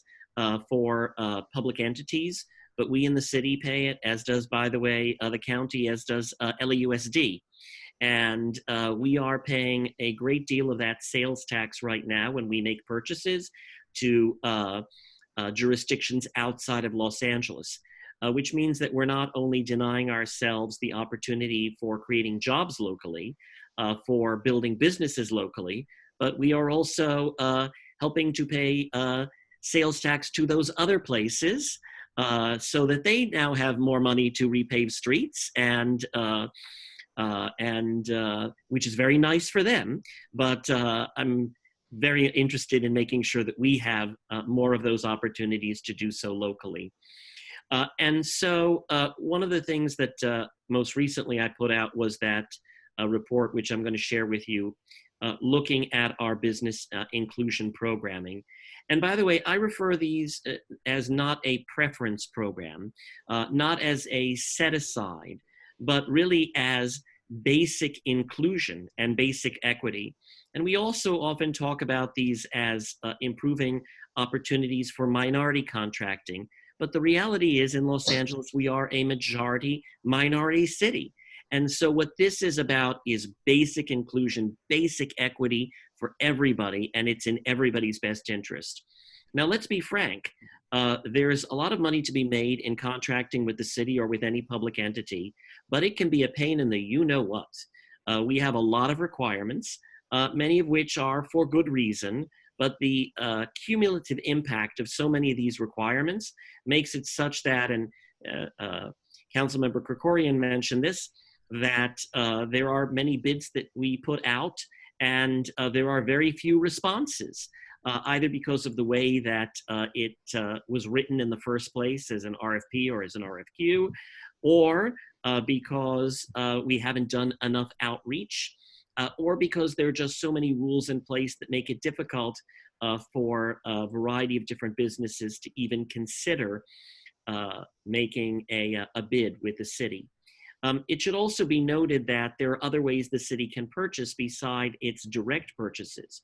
for public entities, but we in the city pay it, as does, by the way, the county, as does LAUSD. And we are paying a great deal of that sales tax right now when we make purchases to jurisdictions outside of Los Angeles, which means that we're not only denying ourselves the opportunity for creating jobs locally, for building businesses locally, but we are also helping to pay sales tax to those other places so that they now have more money to repave streets, and which is very nice for them. But I'm very interested in making sure that we have more of those opportunities to do so locally. And so one of the things that most recently I put out was that report, which I'm going to share with you, looking at our business inclusion programming. And by the way, I refer these as not a preference program, not as a set aside, but really as basic inclusion and basic equity. And we also often talk about these as improving opportunities for minority contracting. But the reality is, in Los Angeles, we are a majority minority city. And so what this is about is basic inclusion, basic equity for everybody, and it's in everybody's best interest. Now, let's be frank. there's a lot of money to be made in contracting with the city or with any public entity, but it can be a pain in the you-know-what. We have a lot of requirements, many of which are for good reason, but the cumulative impact of so many of these requirements makes it such that, and Councilmember Krikorian mentioned this, that there are many bids that we put out, and there are very few responses. Either because of the way that it was written in the first place as an RFP or as an RFQ, or because we haven't done enough outreach, or because there are just so many rules in place that make it difficult for a variety of different businesses to even consider making a bid with the city. It should also be noted that there are other ways the city can purchase beside its direct purchases.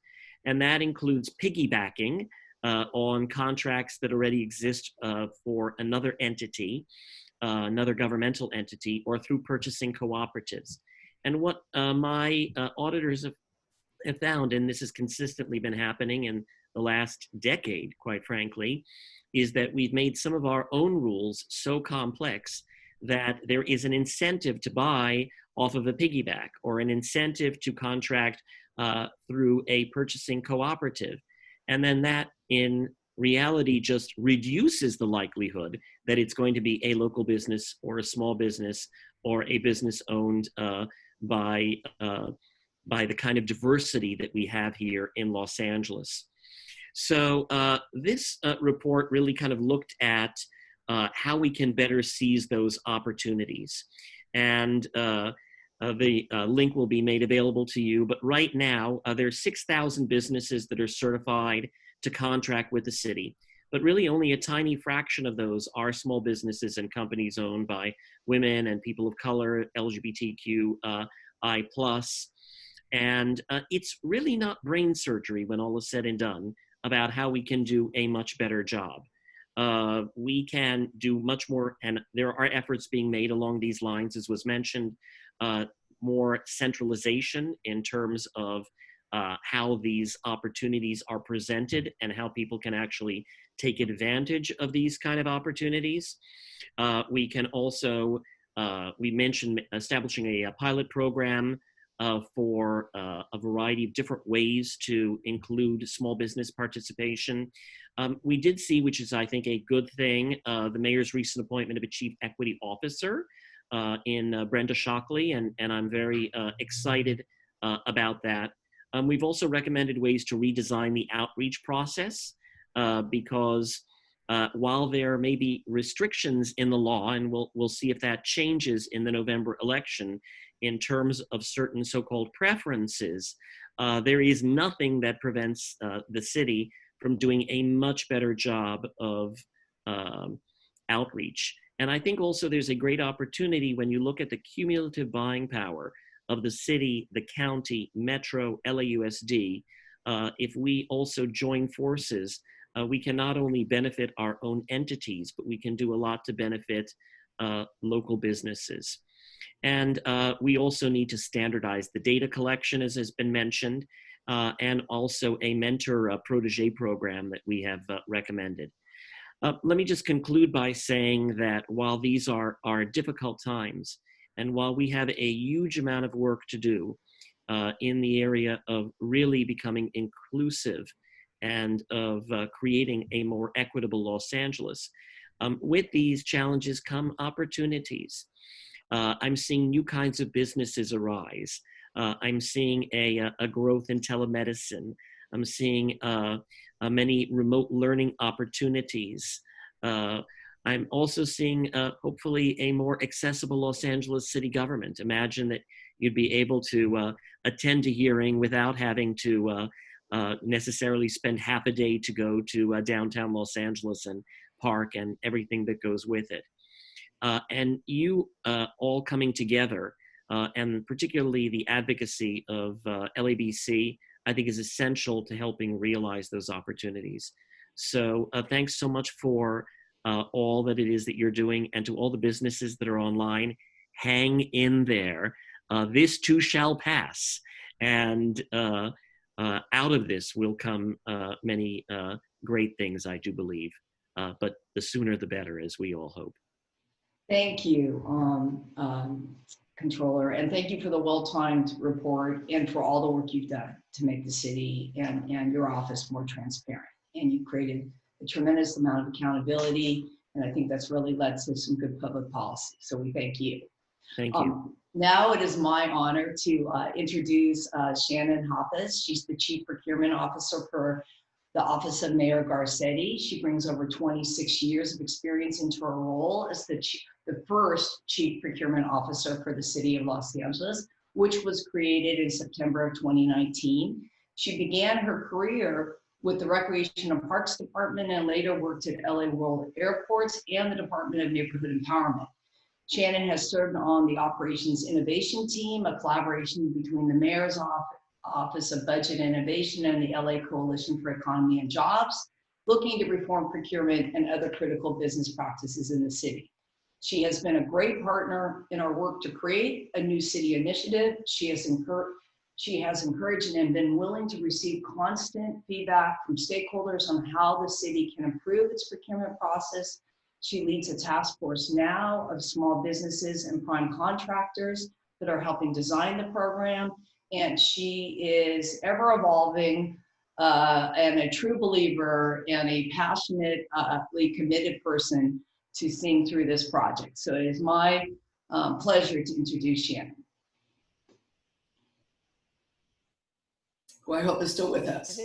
And that includes piggybacking on contracts that already exist for another entity, another governmental entity, or through purchasing cooperatives. And what my auditors have found, and this has consistently been happening in the last decade, quite frankly, is that we've made some of our own rules so complex that there is an incentive to buy off of a piggyback, or an incentive to contract through a purchasing cooperative. And then that in reality just reduces the likelihood that it's going to be a local business or a small business or a business owned by the kind of diversity that we have here in Los Angeles. So this report really kind of looked at how we can better seize those opportunities. And the link will be made available to you, but right now there's 6,000 businesses that are certified to contract with the city, but really only a tiny fraction of those are small businesses and companies owned by women and people of color, LGBTQI+. And it's really not brain surgery when all is said and done about how we can do a much better job. We can do much more, and there are efforts being made along these lines, as was mentioned, more centralization in terms of how these opportunities are presented and how people can actually take advantage of these kind of opportunities. We can also, we mentioned establishing a pilot program for a variety of different ways to include small business participation. We did see, which is I think a good thing, the mayor's recent appointment of a chief equity officer in Brenda Shockley, and I'm very excited about that. We've also recommended ways to redesign the outreach process because while there may be restrictions in the law, and we'll see if that changes in the November election in terms of certain so-called preferences, there is nothing that prevents the city from doing a much better job of outreach. And I think also there's a great opportunity when you look at the cumulative buying power of the city, the county, Metro, LAUSD. If we also join forces, we can not only benefit our own entities, but we can do a lot to benefit local businesses. And we also need to standardize the data collection, as has been mentioned, and also a mentor protege program that we have recommended. Let me just conclude by saying that while these are difficult times, and while we have a huge amount of work to do in the area of really becoming inclusive and of creating a more equitable Los Angeles, with these challenges come opportunities. I'm seeing new kinds of businesses arise. I'm seeing a growth in telemedicine. I'm seeing many remote learning opportunities. I'm also seeing, hopefully, a more accessible Los Angeles city government. Imagine that you'd be able to attend a hearing without having to necessarily spend half a day to go to downtown Los Angeles and park and everything that goes with it. And you all coming together, and particularly the advocacy of LABC, I think is essential to helping realize those opportunities. So thanks so much for all that it is that you're doing, and to all the businesses that are online. Hang in there. This too shall pass. And out of this will come many great things, I do believe. but the sooner the better, as we all hope. Thank you, Controller, and thank you for the well-timed report and for all the work you've done to make the city and your office more transparent. And you created a tremendous amount of accountability, and I think that's really led to some good public policy. So we thank you. Thank you. Now it is my honor to introduce Shannon Hoppus. She's the Chief Procurement Officer for the Office of Mayor Garcetti. She brings over 26 years of experience into her role as the first Chief Procurement Officer for the City of Los Angeles, which was created in September of 2019. She began her career with the Recreation and Parks Department and later worked at LA World Airports and the Department of Neighborhood Empowerment. Shannon has served on the Operations Innovation Team, a collaboration between the Mayor's Office of Budget and Innovation and the LA Coalition for Economy and Jobs, looking to reform procurement and other critical business practices in the city. She has been a great partner in our work to create a new city initiative. She has encouraged and been willing to receive constant feedback from stakeholders on how the city can improve its procurement process. She leads a task force now of small businesses and prime contractors that are helping design the program. And she is ever evolving and a true believer and a passionately committed person to seeing through this project. So it is my pleasure to introduce Shannon, who I hope is still with us.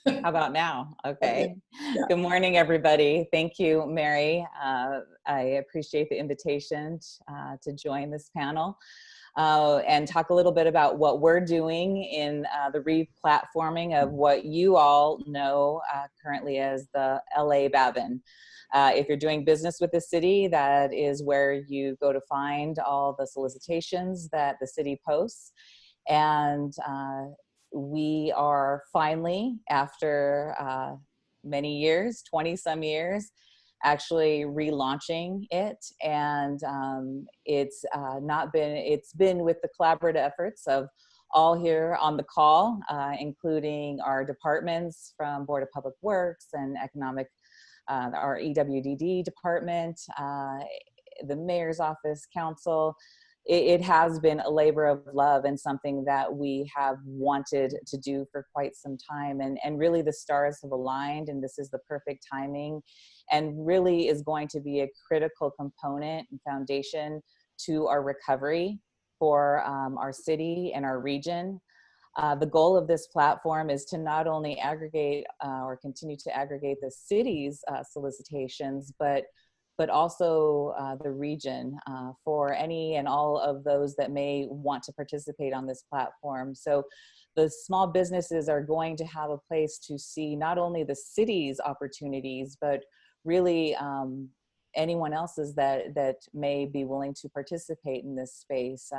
How about now? Okay. Yeah. Good morning, everybody. Thank you, Mary. I appreciate the invitation to join this panel and talk a little bit about what we're doing in the re-platforming of what you all know currently as the LA Babin. If you're doing business with the city, that is where you go to find all the solicitations that the city posts. And we are finally, after many years, 20 some years, actually relaunching it. And it's been with the collaborative efforts of all here on the call, including our departments from Board of Public Works and Economic, our EWDD department, the Mayor's Office, Council. It has been a labor of love and something that we have wanted to do for quite some time. And really the stars have aligned, and this is the perfect timing and really is going to be a critical component and foundation to our recovery for our city and our region. The goal of this platform is to not only aggregate or continue to aggregate the city's solicitations, but also the region for any and all of those that may want to participate on this platform. So the small businesses are going to have a place to see not only the city's opportunities, but really anyone else's that may be willing to participate in this space.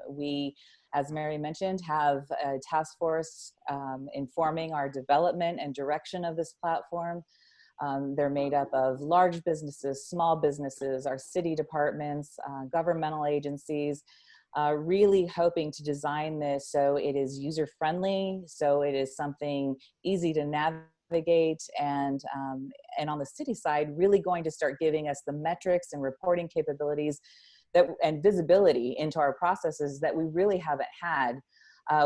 We, as Mary mentioned, have a task force informing our development and direction of this platform. They're made up of large businesses, small businesses, our city departments, governmental agencies, really hoping to design this so it is user-friendly, so it is something easy to navigate, and on the city side, really going to start giving us the metrics and reporting capabilities and visibility into our processes that we really haven't had.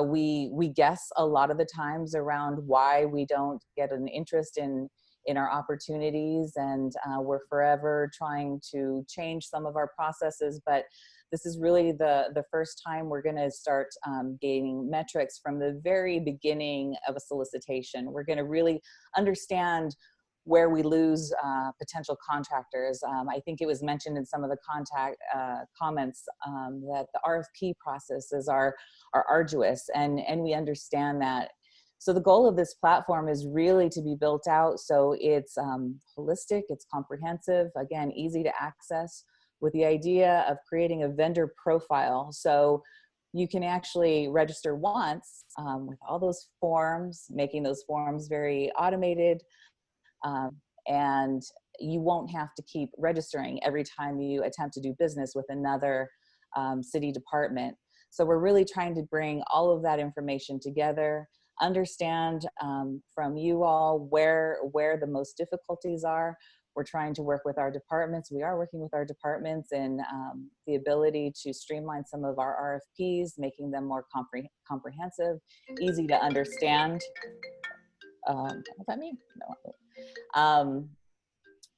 We guess a lot of the times around why we don't get an interest in our opportunities, and we're forever trying to change some of our processes, but this is really the first time we're going to start gaining metrics from the very beginning of a solicitation. We're going to really understand where we lose potential contractors. I think it was mentioned in some of the comments that the RFP processes are arduous, and we understand that. So the goal of this platform is really to be built out so it's holistic, it's comprehensive, again, easy to access, with the idea of creating a vendor profile. So you can actually register once with all those forms, making those forms very automated, and you won't have to keep registering every time you attempt to do business with another city department. So we're really trying to bring all of that information together. understand from you all where the most difficulties are. We're trying to work with our departments. We are working with our departments in the ability to streamline some of our RFPs, making them more comprehensive, easy to understand. What does that mean? No.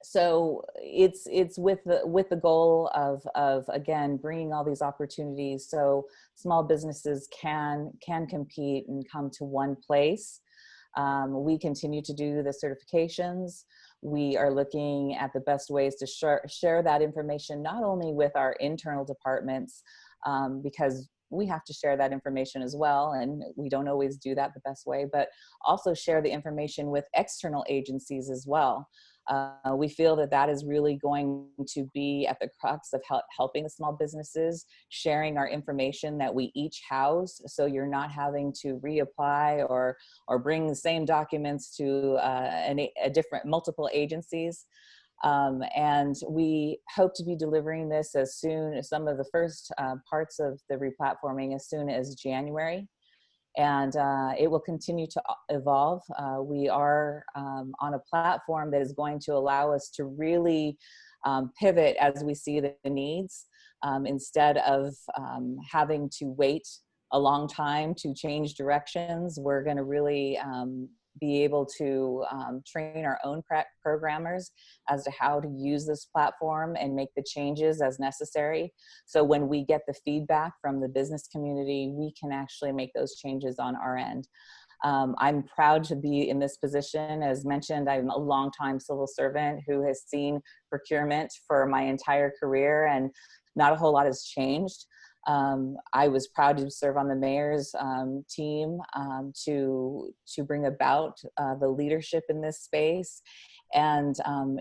So it's with the goal of again bringing all these opportunities so small businesses can compete and come to one place. We continue to do the certifications. We are looking at the best ways to share that information, not only with our internal departments, because we have to share that information as well, and we don't always do that the best way, but also share the information with external agencies as well. We feel that is really going to be at the crux of helping the small businesses, sharing our information that we each house, so you're not having to reapply or bring the same documents to multiple agencies. And we hope to be delivering this as soon as some of the first parts of the replatforming as soon as January. And it will continue to evolve. We are on a platform that is going to allow us to really pivot as we see the needs, instead of having to wait a long time to change directions. We're going to really be able to train our own programmers as to how to use this platform and make the changes as necessary. So when we get the feedback from the business community, we can actually make those changes on our end. I'm proud to be in this position. As mentioned, I'm a longtime civil servant who has seen procurement for my entire career, and not a whole lot has changed. I was proud to serve on the mayor's team to bring about the leadership in this space. And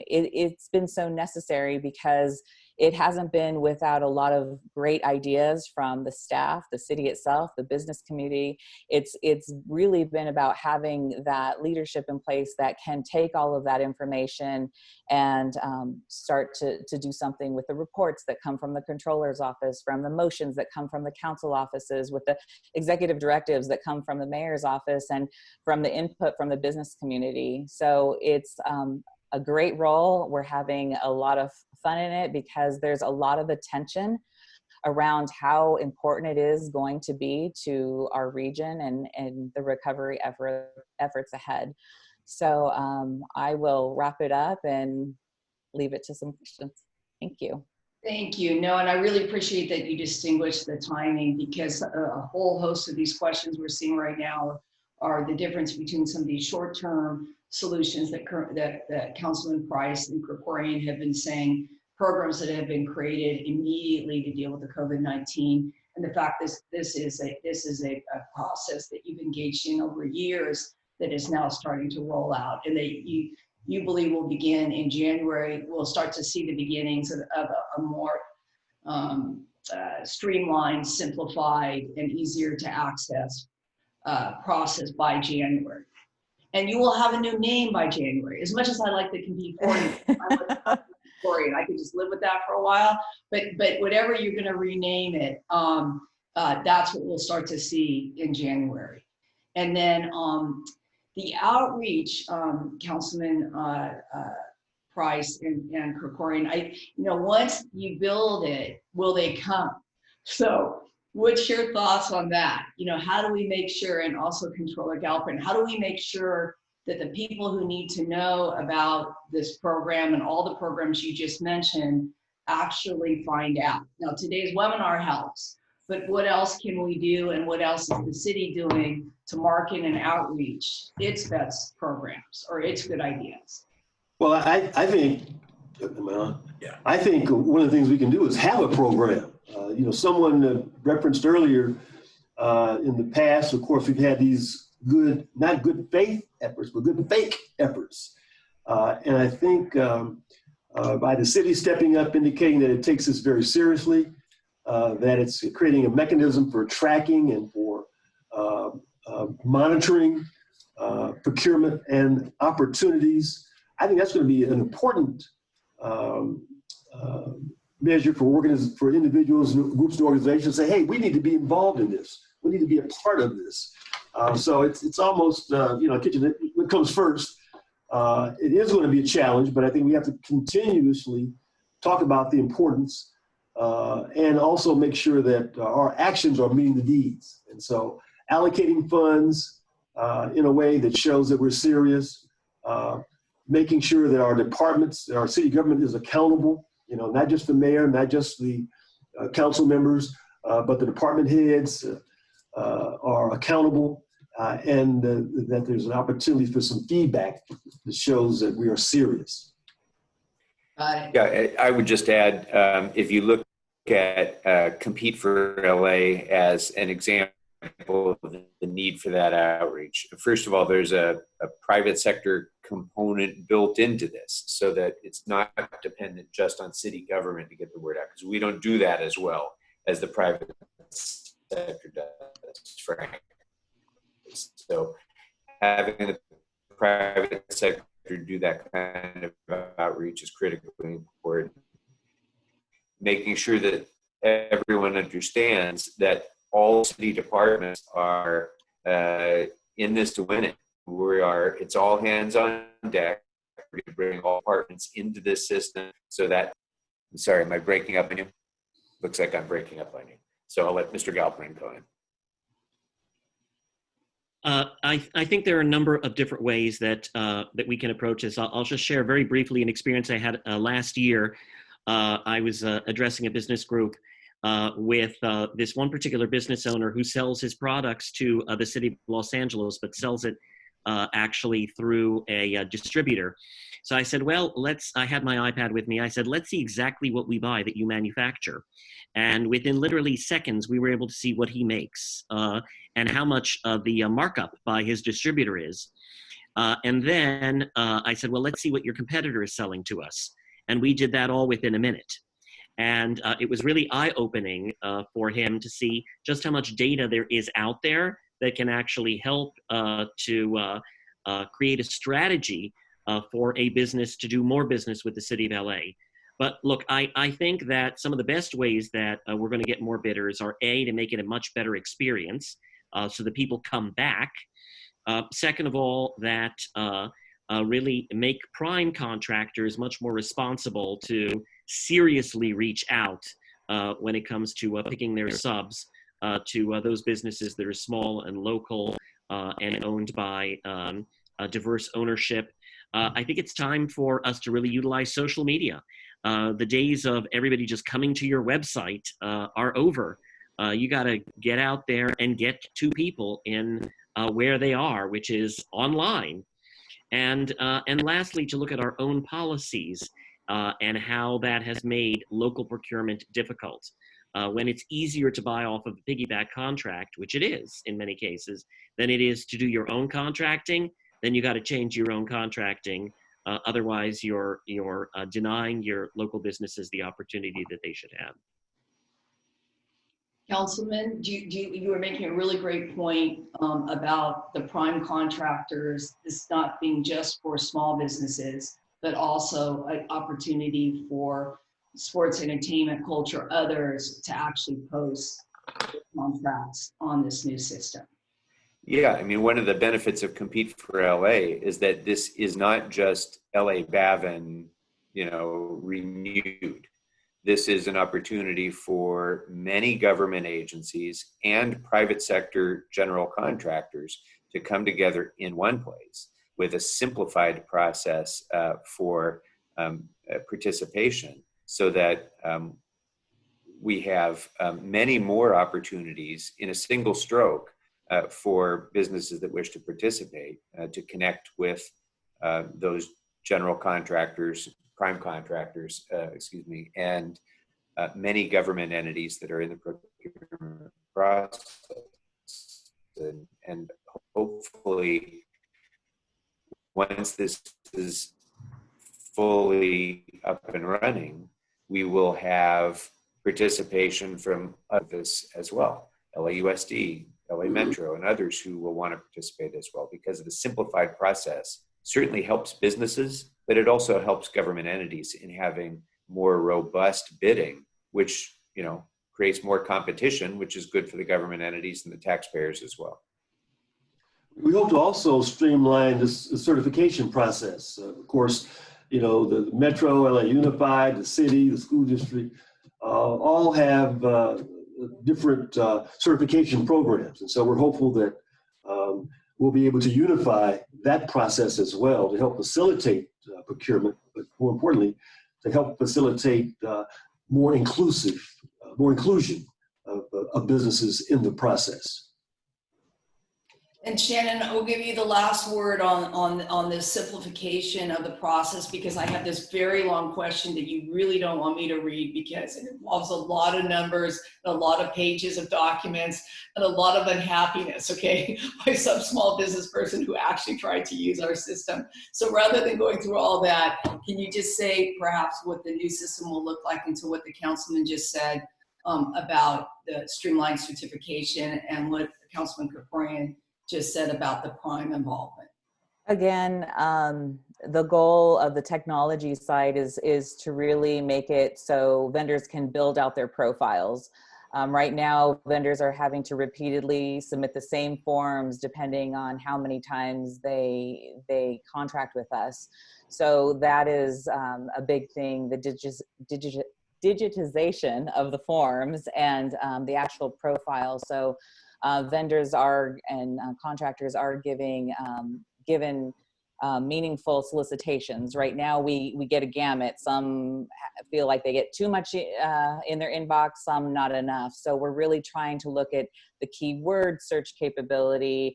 it's been so necessary because it hasn't been without a lot of great ideas from the staff, the city itself, the business community. It's really been about having that leadership in place that can take all of that information and start to do something with the reports that come from the controller's office, from the motions that come from the council offices, with the executive directives that come from the mayor's office, and from the input from the business community. So it's a great role. We're having a lot of fun in it because there's a lot of attention around how important it is going to be to our region and the recovery efforts ahead. So I will wrap it up and leave it to some questions. Thank you. Thank you. No, and I really appreciate that you distinguish the timing, because a whole host of these questions we're seeing right now are the difference between some of these short-term solutions that Councilman Price and Procurement have been saying, programs that have been created immediately to deal with the COVID-19, and the fact this is a process that you've engaged in over years that is now starting to roll out, and that you believe will begin in January. We'll start to see the beginnings of a more streamlined, simplified, and easier to access process by January. And you will have a new name by January. As much as I like the Compete for You, I could just live with that for a while. But whatever you're going to rename it, that's what we'll start to see in January. And then the outreach, Councilman Price and Krikorian, once you build it, will they come? So what's your thoughts on that? How do we make sure, and also Controller Galpin, how do we make sure that the people who need to know about this program and all the programs you just mentioned actually find out? Now, today's webinar helps, but what else can we do, and what else is the city doing to market and outreach its best programs or its good ideas? Well, I think one of the things we can do is have a program. Someone referenced earlier in the past, of course, we've had these not good faith efforts, but good fake efforts. And I think by the city stepping up, indicating that it takes this very seriously, that it's creating a mechanism for tracking and for monitoring procurement and opportunities. I think that's going to be an important measure for individuals, groups, and organizations. Say, hey, we need to be involved in this. We need to be a part of this. So it's almost, kitchen, what comes first. It is going to be a challenge, but I think we have to continuously talk about the importance and also make sure that our actions are meeting the needs. And so allocating funds in a way that shows that we're serious, making sure that our departments, our city government is accountable, not just the mayor, not just the council members, but the department heads are accountable and that there's an opportunity for some feedback that shows that we are serious. Yeah, I would just add, if you look at Compete for LA as an example of the need for that outreach. First of all, there's a private sector component built into this so that it's not dependent just on city government to get the word out, because we don't do that as well as the private sector does, frankly. So having the private sector do that kind of outreach is critically important. Making sure that everyone understands that all city departments are in this to win it. It's all hands on deck. We're going to bring all departments into this system so that, sorry, am I breaking up on you? Looks like I'm breaking up on you. So I'll let Mr. Galperin go in. I think there are a number of different ways that we can approach this. I'll just share very briefly an experience I had last year. I was addressing a business group with this one particular business owner who sells his products to the city of Los Angeles, but sells it actually through a distributor. So I said, well, I had my iPad with me. I said, let's see exactly what we buy that you manufacture. And within literally seconds, we were able to see what he makes and how much the markup by his distributor is. And then I said, well, let's see what your competitor is selling to us. And we did that all within a minute. And it was really eye-opening for him to see just how much data there is out there that can actually help to create a strategy for a business to do more business with the city of LA. But look, I think that some of the best ways that we're going to get more bidders are A, to make it a much better experience so that people come back. Second of all, that really make prime contractors much more responsible to seriously reach out when it comes to picking their subs to those businesses that are small and local and owned by diverse ownership. I think it's time for us to really utilize social media. The days of everybody just coming to your website are over. You got to get out there and get to people in where they are, which is online. And lastly, to look at our own policies and how that has made local procurement difficult. When it's easier to buy off of a piggyback contract, which it is in many cases, than it is to do your own contracting, then you got to change your own contracting. Otherwise, you're denying your local businesses the opportunity that they should have. Councilman, you were making a really great point about the prime contractors, this not being just for small businesses, but also an opportunity for sports, entertainment, culture, others to actually post contracts on this new system. Yeah, I mean, one of the benefits of Compete for LA is that this is not just LA Bavin, renewed. This is an opportunity for many government agencies and private sector general contractors to come together in one place with a simplified process for participation, so that we have many more opportunities in a single stroke for businesses that wish to participate to connect with those general contractors, prime contractors, and many government entities that are in the procurement process. And hopefully, once this is fully up and running, we will have participation from others as well, LAUSD, LA Metro, and others who will want to participate as well, because the simplified process certainly helps businesses, but it also helps government entities in having more robust bidding, which creates more competition, which is good for the government entities and the taxpayers as well. We hope to also streamline this certification process. Of course, you know, the Metro, LA Unified, the city, the school district, all have different certification programs. And so we're hopeful that we'll be able to unify that process as well to help facilitate procurement, but more importantly, to help facilitate more inclusion of businesses in the process. And Shannon, I'll give you the last word on the simplification of the process, because I have this very long question that you really don't want me to read because it involves a lot of numbers, and a lot of pages of documents, and a lot of unhappiness, okay, by some small business person who actually tried to use our system. So rather than going through all that, can you just say perhaps what the new system will look like, into what the councilman just said about the streamlined certification, and what Councilman Caprian just said about the prime involvement? Again, the goal of the technology side is to really make it so vendors can build out their profiles. Right now, vendors are having to repeatedly submit the same forms depending on how many times they contract with us. So that is a big thing, the digitization of the forms and the actual profile. So vendors are and contractors are given meaningful solicitations. Right now we get a gamut. Some feel like they get too much in their inbox, some not enough. So we're really trying to look at the keyword search capability,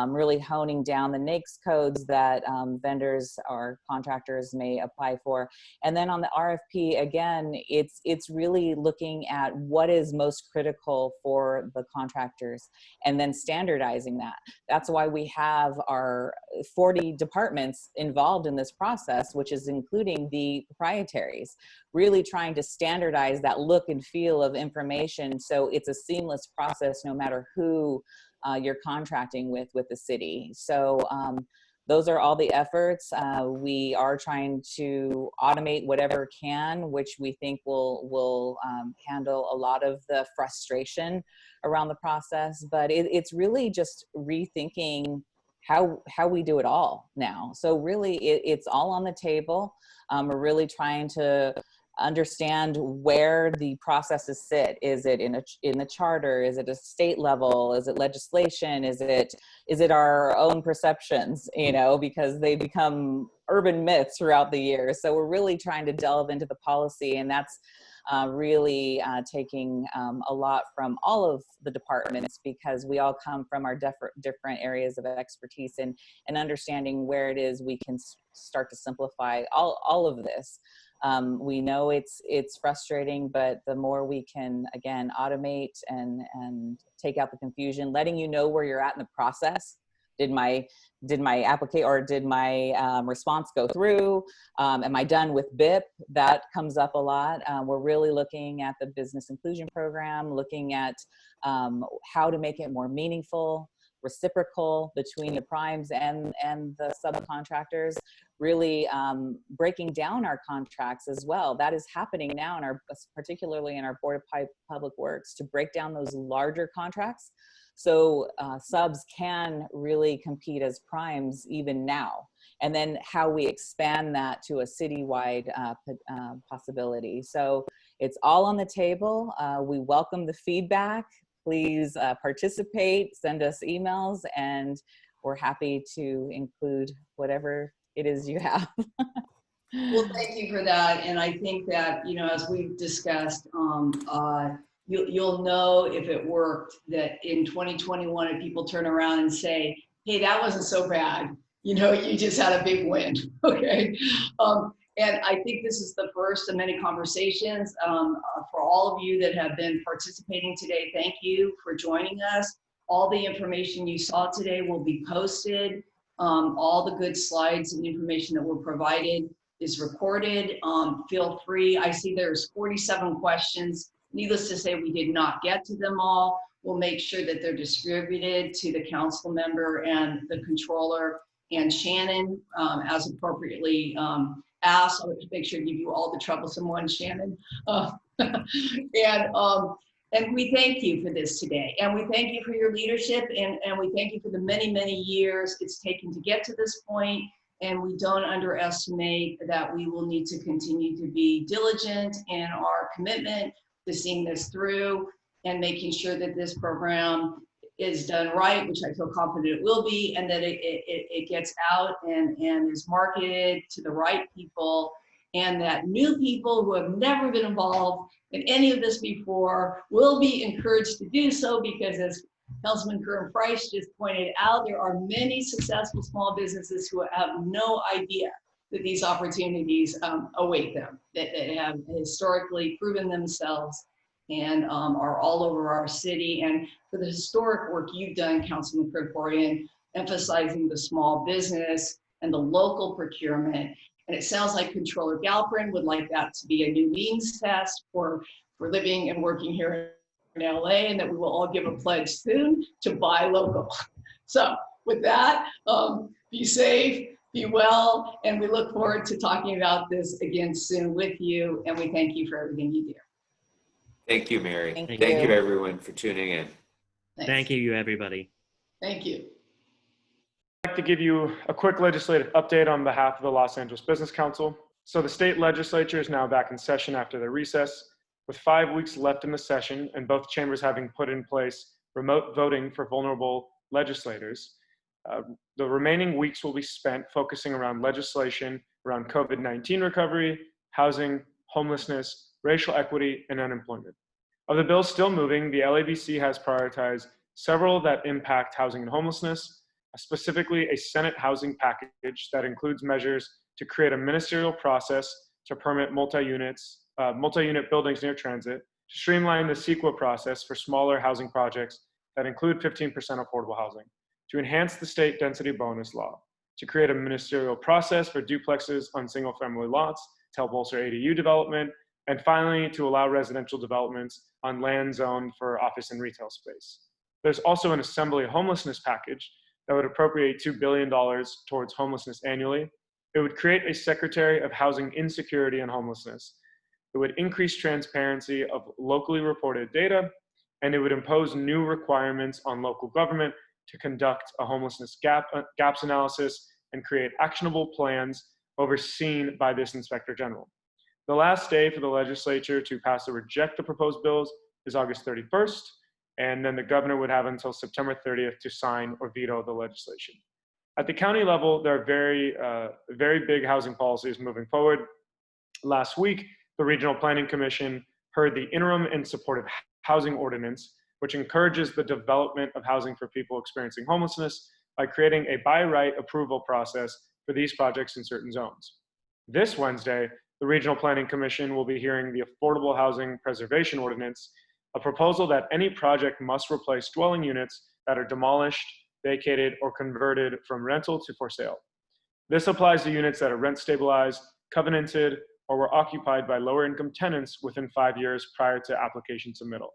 really honing down the NAICS codes that vendors or contractors may apply for. And then on the RFP, again, it's really looking at what is most critical for the contractors and then standardizing that. That's why we have our 40 departments involved in this process, which is including the proprietaries, really trying to standardize that look and feel of information so it's a seamless process no matter who you're contracting with the city. So those are all the efforts. We are trying to automate whatever can, which we think will handle a lot of the frustration around the process. But it's really just rethinking how we do it all now. So really it's all on the table. We're really trying to understand where the processes sit. Is it in the charter? Is it a state level? Is it legislation? Is it our own perceptions, you know, because they become urban myths throughout the years. So we're really trying to delve into the policy, and that's really taking a lot from all of the departments, because we all come from our different areas of expertise, and understanding where it is we can start to simplify all of this. We know it's frustrating, but the more we can, again, automate and take out the confusion, letting you know where you're at in the process. Did my applicant or did my response go through? Am I done with BIP? That comes up a lot. We're really looking at the business inclusion program, looking at how to make it more meaningful, reciprocal between the primes and the subcontractors, really breaking down our contracts as well. That is happening now particularly in our Board of Public Works, to break down those larger contracts so subs can really compete as primes even now. And then how we expand that to a citywide possibility. So it's all on the table. We welcome the feedback. Please participate, send us emails, and we're happy to include whatever it is you have. Well, thank you for that. And I think that, you know, as we've discussed, you'll know if it worked, that in 2021, if people turn around and say, hey, that wasn't so bad, you know, you just had a big win, okay? And I think this is the first of many conversations. For all of you that have been participating today, thank you for joining us. All the information you saw today will be posted. All the good slides and information that were provided is recorded. Feel free. I see there's 47 questions. Needless to say, we did not get to them all. We'll make sure that they're distributed to the council member and the controller and Shannon as appropriately asked. I'll make sure to give you all the troublesome ones, Shannon. And And we thank you for this today. And we thank you for your leadership, and we thank you for the many, many years it's taken to get to this point. And we don't underestimate that we will need to continue to be diligent in our commitment to seeing this through and making sure that this program is done right, which I feel confident it will be, and that it gets out and is marketed to the right people, and that new people who have never been involved in any of this before will be encouraged to do so, because as Councilman Curran Price just pointed out, there are many successful small businesses who have no idea that these opportunities await them, that have historically proven themselves and are all over our city. And for the historic work you've done, Councilman Krikorian, emphasizing the small business and the local procurement. And it sounds like Controller Galperin would like that to be a new means test for living and working here in LA, and that we will all give a pledge soon to buy local. So with that, be safe, be well, and we look forward to talking about this again soon with you. And we thank you for everything you do. Thank you, Mary. Thank Thank you. you, everyone, for tuning in. Thanks. Thank you, everybody. Thank you. I'd like to give you a quick legislative update on behalf of the Los Angeles Business Council. So the state legislature is now back in session after their recess, with 5 weeks left in the session and both chambers having put in place remote voting for vulnerable legislators. The remaining weeks will be spent focusing around legislation around COVID-19 recovery, housing, homelessness, racial equity, and unemployment. Of the bills still moving, the LABC has prioritized several that impact housing and homelessness, specifically a Senate housing package that includes measures to create a ministerial process to permit multi-unit buildings near transit, to streamline the CEQA process for smaller housing projects that include 15% affordable housing, to enhance the state density bonus law, to create a ministerial process for duplexes on single-family lots to help bolster ADU development, and finally, to allow residential developments on land zoned for office and retail space. There's also an Assembly homelessness package that would appropriate $2 billion towards homelessness annually. It would create a Secretary of Housing Insecurity and Homelessness. It would increase transparency of locally reported data, and it would impose new requirements on local government to conduct a homelessness gaps analysis and create actionable plans overseen by this Inspector General. The last day for the legislature to pass or reject the proposed bills is August 31st, and then the governor would have until September 30th to sign or veto the legislation. At the county level, there are very big housing policies moving forward. Last week, the Regional Planning Commission heard the interim and supportive housing ordinance, which encourages the development of housing for people experiencing homelessness by creating a by right approval process for these projects in certain zones. This Wednesday, the Regional Planning Commission will be hearing the Affordable Housing Preservation Ordinance, a proposal that any project must replace dwelling units that are demolished, vacated, or converted from rental to for sale. This applies to units that are rent stabilized, covenanted, or were occupied by lower income tenants within 5 years prior to application submittal.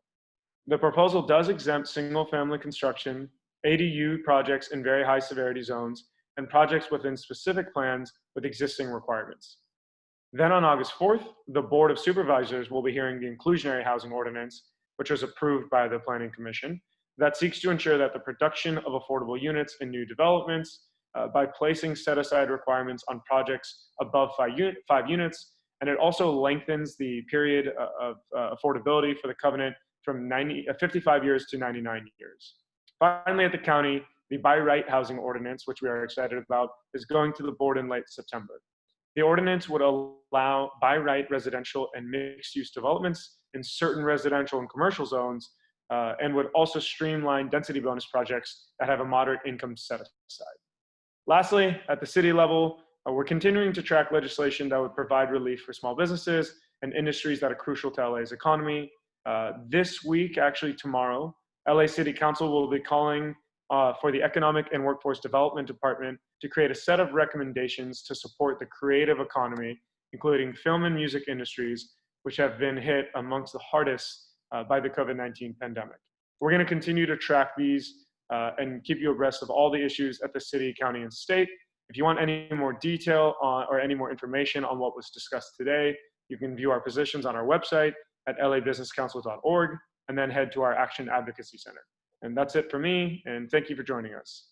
The proposal does exempt single family construction, ADU projects in very high severity zones, and projects within specific plans with existing requirements. Then on August 4th, the Board of Supervisors will be hearing the Inclusionary Housing Ordinance, which was approved by the Planning Commission, that seeks to ensure that the production of affordable units in new developments by placing set-aside requirements on projects above 5 units, and it also lengthens the period of affordability for the covenant from 55 years to 99 years. Finally, at the county, the By Right Housing Ordinance, which we are excited about, is going to the board in late September. The ordinance would allow by right residential and mixed-use developments in certain residential and commercial zones, and would also streamline density bonus projects that have a moderate income set aside. Lastly, at the city level, we're continuing to track legislation that would provide relief for small businesses and industries that are crucial to LA's economy. This week, actually tomorrow, LA City Council will be calling for the Economic and Workforce Development Department to create a set of recommendations to support the creative economy, including film and music industries, which have been hit amongst the hardest by the COVID-19 pandemic. We're going to continue to track these and keep you abreast of all the issues at the city, county, and state. If you want any more detail or any more information on what was discussed today, you can view our positions on our website at labusinesscouncil.org. and then head to our Action Advocacy Center. And that's it for me, and thank you for joining us.